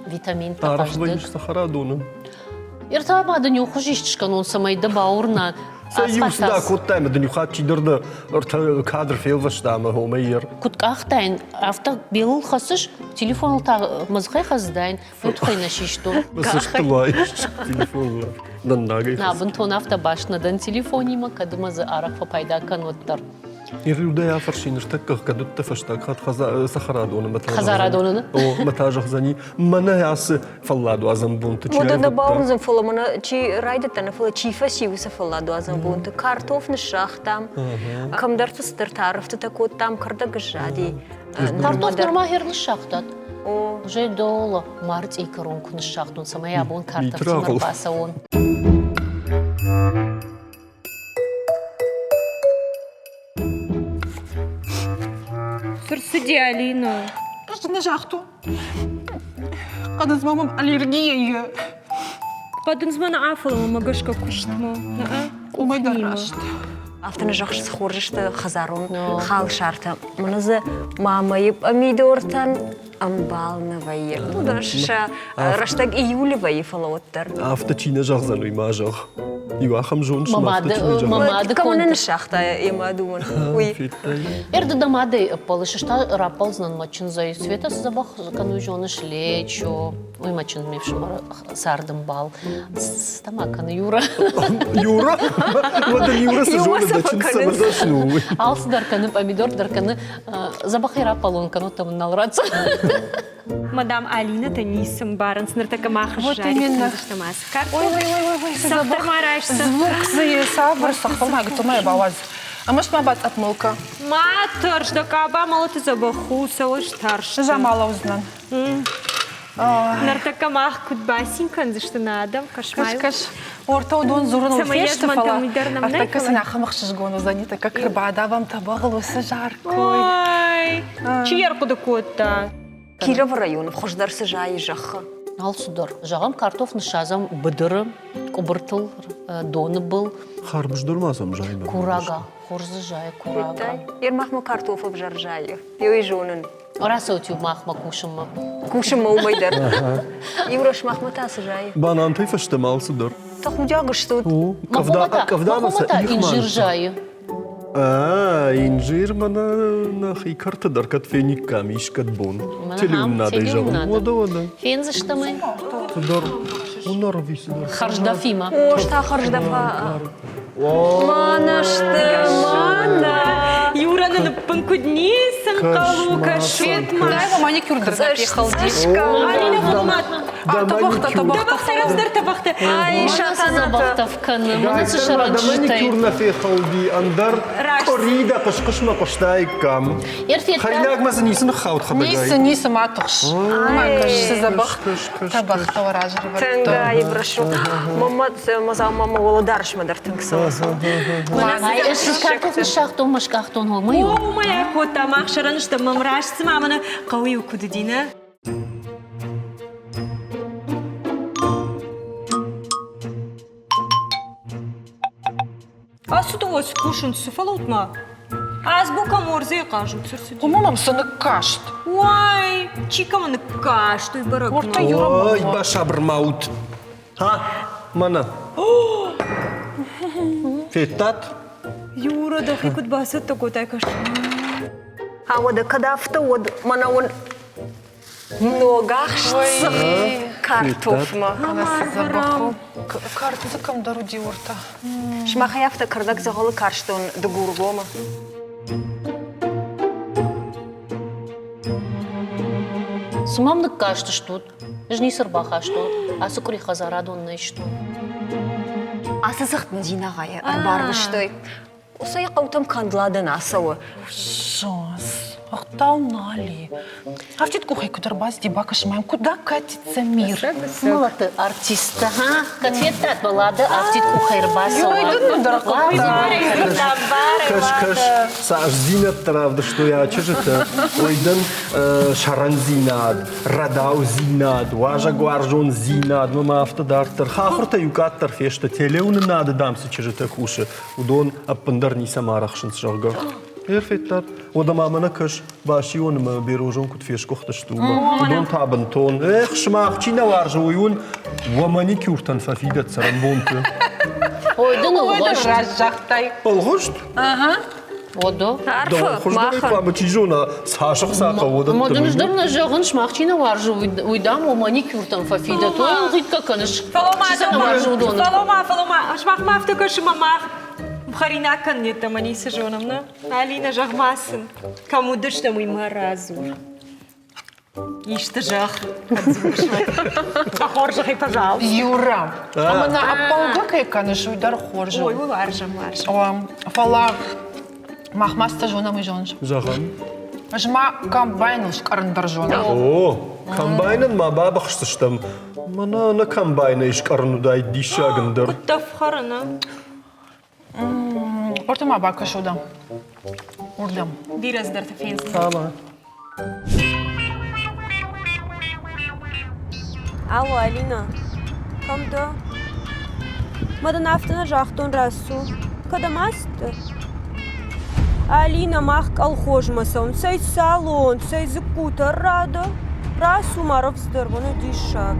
Витамин Тарахвайш сахарадуны. Иртамады не ухожишчкан он самайда баурна. Союз да коттайм да нюхат чидерда кадр филваштама хомейер. Куткахтайн авто бил хасыш телефон та мазхай хаздайн утхайна шишту. Масыштылай телефон даннагай. На бунтон авто башнадан телефонима кадмазы арахфа пайда каноттар. Ирюда фаршинер такках кадутта фаштак хат сахарадуны мата. Хазарадуны. О мата жахзани мана яс фалладу азам бунт. Вот да баурзам фала мана чи райдата на фала чи фасивуса фалладу азам бунт. Картоф на шахтам. Камдарта стартарфта такот там кардагажади. Картоф нормахер на шахтат. О, же дола март и коронку на шахтун самая бун картоф марбаса он. Сырсыди, Алина. Просто на жахту. Кадын с мамам аллергия. Кадын с мана афала мамагашка куштмо. Умай дарашт. Автона жахш схоржышты хазарон хал шарта. Маназы мамайып амидортан амбалнавайы. Ну дарша раштаг июлевайы фалоттар. Авточина жахзану имажах. Юахам жонш мамады каманын шахта ема думан. Уй. Эрды дамады полышышта рапал знан мачин зай света забах кану жоныш лечо. Ой мачин мевшим сардым бал. Стамаканы Юра. Юра? Вот Юра сжёны дачин самодошну. Алсыдар каны помидор дарканы забахай рапал он кану там налраться. Мадам Алина Танисом Барнс нартака махаш. Вот именно. Ой. Сахтар марайшса. Звук зые сабр сахталмай гутумай баваз. А может мабат отмылка? Матер, что каба мало ты забаху, сауш тарш. Замало узнан. Нартака мах кутбасинкан, за что надо, кошмай. Каш. Орта удон зурнул фешты фала. А так снаха махшишгону занита, как рыбада вам табагло сажаркой. Ой, чьерку да кота. Киров район, вхождар сажай жаха. Ал судар. Жағам картоф нышазам быдыры, кубыртыл, доны был. Харбыш durmasam жайна. Курага, хорзы жай, курага. Ермахма картофы бжар жайы. Йой жонын. Орасы өтю махма кушымма. Кушымма умайдар. Юраш махма тасы жайы. Банан ты фаштамал судар. Так удягы что? Махмата инжир жайы. Инжир мана нахи картадар кат феник камиш кат бон. Телеум надо и жагам. Вода. Фензы что мы? Судар. Унар висудар. Харждафима. О, что харждафа. Мана что, мана. Юранын пынкуднесін қалука швет ма. Дай вам маникюрдыр запихал. Алина болмат. Табақта раздар табақта. Ай, шатанаты. Манасы шаранчытай. Маникюр нафехалди андар. Корида кышкышма коштайкам. Хайнаг мазы нисін хаут хабагай. Нисы матықш. Макаш сызабақ. Табақта варажыр. Тыңгай, прошу. Мама, мама володарыш мадар тыңсаласы. Ай, сіз картофны шақтон машқақтон олмай. О, моя кота мақшараны что мамрашсы маманы қауи өкуді дейіні. Асуды осы кушын сұфал ұтма. Азбука морзе қажу түсірсі. Мамам сыны кашт. Ой, чикаманы кашт. Ой, баша бір маут. Ха, мана. Феттат? Юра, да хикут басыт такой кашт. А вот когда вот мана он ногахшцы картофма. Картозы камдару диорта. Шмахаяфта кардак загалы карштон догургома. Сумамны кашты штут. Жни сырбаха штут. А сукри хазарадонны штут. Асызықтын жинағайы арбарғыштой. Осы қаутым кандладын асауы. Жас. Ахтал нали. А в тетку хай кудар бас дебака шмаем. Куда катится мир? Мала ты артиста, ха? Конфеттат балады, а в тетку хайрбасова. Каш, саш зинат правда, что я чужата. Ойдан шаран зинад, радау зинад, важа гуаржон зинад, мама автодартер. Хахурта юкаттер фешта, телеуны надо дамсы чужата куши. Удон аппандар не самарахшин сжалга. Ерфеттар. Ода мамана каш баши онма берожон кут феш кохта штума. Удон табан тон. Эх, шмах чина варжа уюн. Вамани кюртан фафидат сарамбонты. Ой, да ну лошадь. Разжахтай. Полгошт? Ага. Ода. Арфа, маха. Мама чижона сашах сака ода. Мадыныш дырна жағын шмах чина варжа уйдам вамани кюртан фафидат. Ой, ғит каканыш. Фалома. Шмах мафта каши мамах. Бхаринакан не там они с женом, на? Алина жахмасын. Кому дышь-то мой маразур. Ишь-то жах. Хоржах и пожалуйста. Юра. А мы на апалга кайканыш уйдар хоржу. Ой, варжам. Фала. Махмаста женом и женш. Жахам. Жма комбайнуш карандар жона. О, комбайнын ма бабахшты штам. Мана на комбайна иш каранудай дишагындар. Кутта фхарана. Ортама бака шуда. Урдам. Дирас дарта фенс. Сама. Алло, Алина. Камда? Мадан автона жахтон расу. Когда масты? Алина мах колхозмасан. Сай салон, сай закута рада. Расу маров здорвана дишак.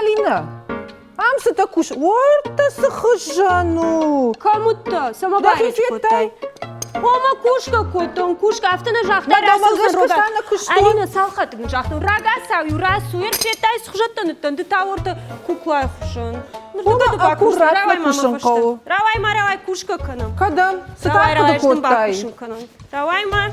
Алина, am să te cuși. Ortă să hăjanu. Кому-то, самобаречку-то. Ома кушка котон, кушка автона жахта Алина салхатык жахта рага сау юра суер четай схжаттан тынды таорта куклай хушын. Аккуратно кушын кау. Равай ма равай кушка канам. Кадам, сытакты коттай. Равай ма.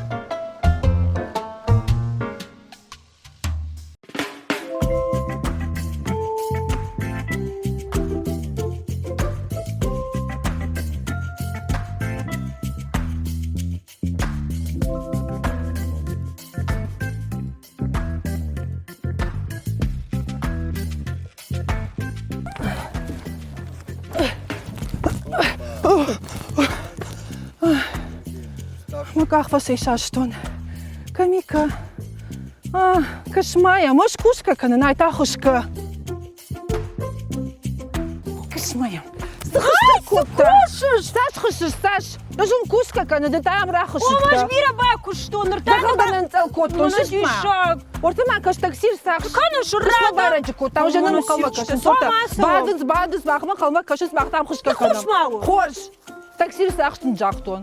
Мăcahva să-i șașton. Că mică. Că șmaia, mă șcușcă, că n-ai ta hușcă. Că șmaia. Hai să coșuși, stași hușuși, stași. Даже un кушка, că ne dătai am rahășucă. О, маш бира бая куштон, ртана да не цел котон, шма. Орта ма каш таксир сах. Кану шурада. Шма баранчи кота, уже не мукалма кашын. Бадыз, бахма калма кашын, бахтам хушка канам. Хош. Таксир сахтын жақтон.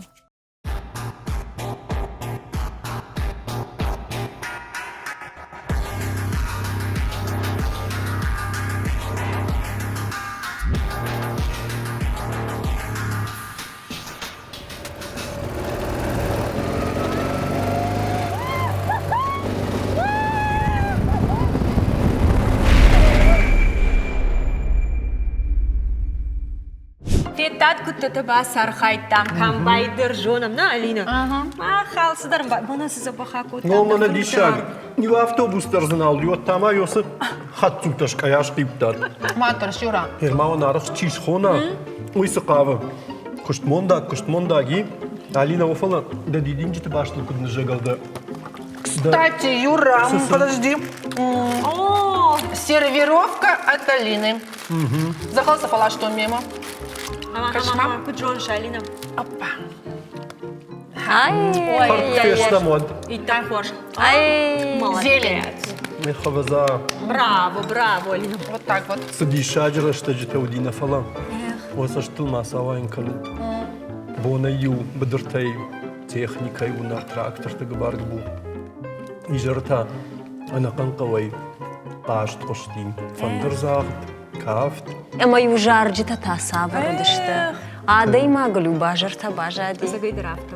Тат кутта ба сархайтам камбай держонам на Алина. Ма халсыдарым ба бана сиза баха котам. Но мана дишаг. Ни автобус терзинал, ё тама ёсы хатцуташ каяш киптар. Матар шура. Ермава нарах чиш хона. Уйсы қавы. Куштмондаги. Алина офала да дидинчи ты башлы кудны жагалда. Кстати, Юра, подожди. Сервировка от Алины. Захалса фала что мимо. Мама, пуджонша, Алина. Опа. И так хош. Молодец. Мехаваза. Браво, браво, Алина. Вот так вот. Сади шаджра, что же ты удина фала. Оса штыл масава инкану. Бона ю, бадртай, техника ю на трактор ты габарг бу. И жарта, она канкавай, пашт коштим, фандерзахт, кафт. Мою жарджита та савра дышта. А да и магалю бажарта бажади. Загайдрафта.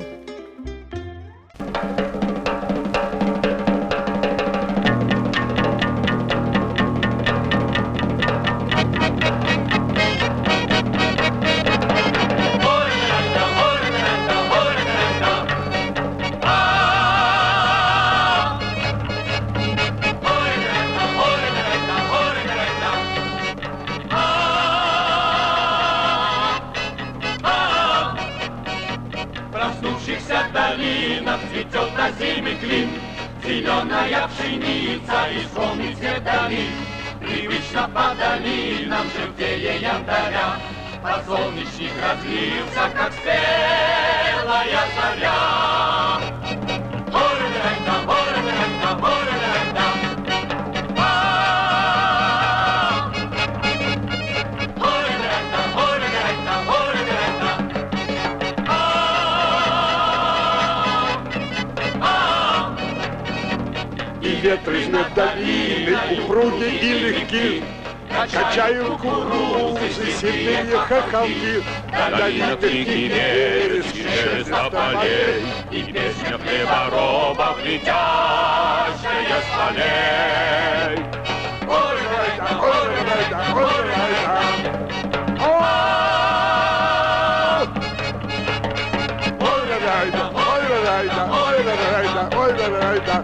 Цветет на зимний клин, зеленая пшеница и солнце вдали. Привычно по долинам желтее янтаря, подсолнечник разлился, как спелая заря. Ор-ра-ра-ра, ор-ра-ра-ра, ор-ра-ра-ра. Ор-ра-ра-ра, ор-ра-ра-ра, ор-ра-ра-ра. Ветры над долиной упругие и легки, качают кукурузы сильные хохолки. Долина тихий вереск, шелест полей, и песня хлеборобов, летящая с полей. Ой-рай-да, ой-рай-да, ой-рай-да. Ой-рай-да, ой-рай-да, ой-рай-да, ой-рай-да.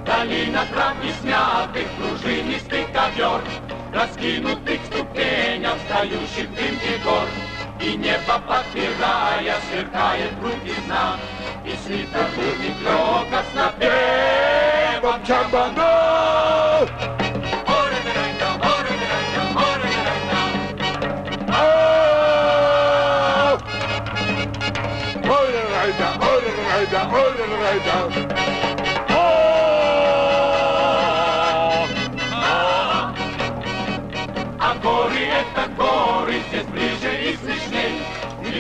Долина трав несмятых, пружинистый ковер, раскинутых ступенях, встающих в дымке гор. И небо подпирая, сверкает крутизна, и слито бурный клёкот с напевом чамбана. Ор-ра-ра-ра, ор-ра-ра-ра, ор-ра-ра-ра. Ой-рай-да, ой-рай-да, ой-рай-да.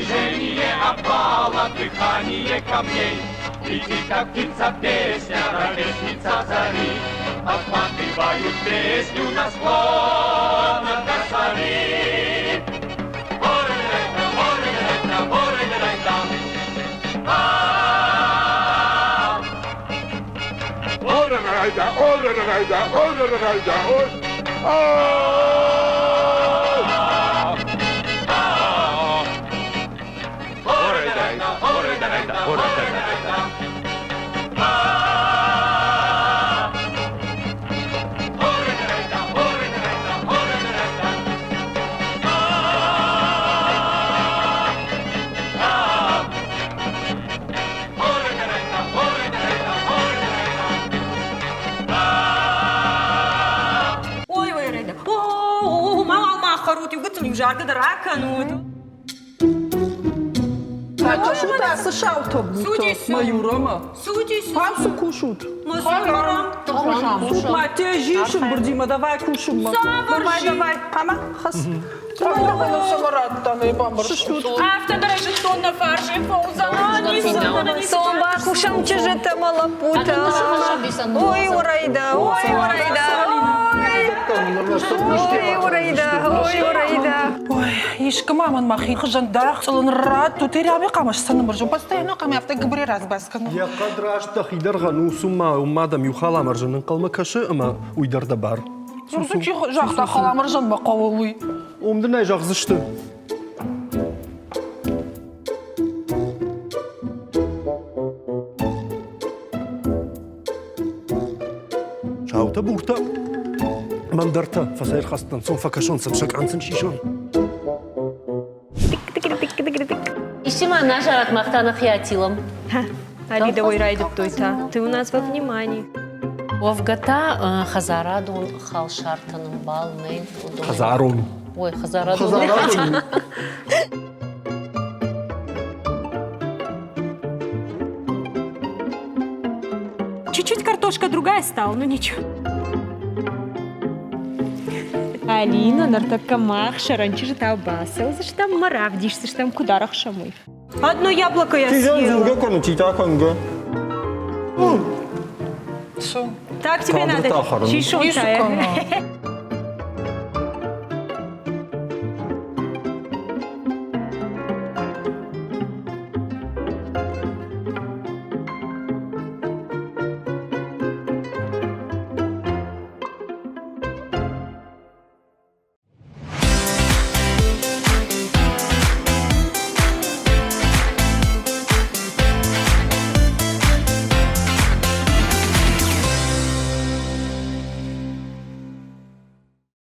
движение опала, дыхание камней. Летит, как птица, песня, ровесница зари. Отматывают песню на склонах косари. жарко раканут. Шута сышауто буто. Маюрама. Судись. Памсу кушут. Масурам. Шут мате жишим бурдима, давай кушим. Давай. Ама хас. Автодорожи тонна фарши фауза. Сомба кушам чижета малапута. Ой, урайда. Ой, ишка маман махи хожан дарах солон рад, тут и ряби камаш санамаржу, постоянно ками автогабри разбаскану. يا قدر أشتخ يدرغنو سما ومادام يخالا مرجن قلما كشي أما ويدر دبار Зачи жахта халамаржан бақавулуй. Умдна жах зашты. شاوتا بورتا مندرتا فسير خاصة صون فكشون سبشك عن سنشيشون Ишима нажарат мақтаны қиятилым. Алида ойрайдып тойта. Ты у нас во внимании. Овгата хазарадун халшартаным балмейн. خزارون Ой, хазарадун. Чуть-чуть картошка другая стала, но ничего. Алина, нартакка мах, шаранчи же там басил, за что там маравдишься, что там кударах шамы. Одно яблоко я съела. Так тебе надо. Чешуй.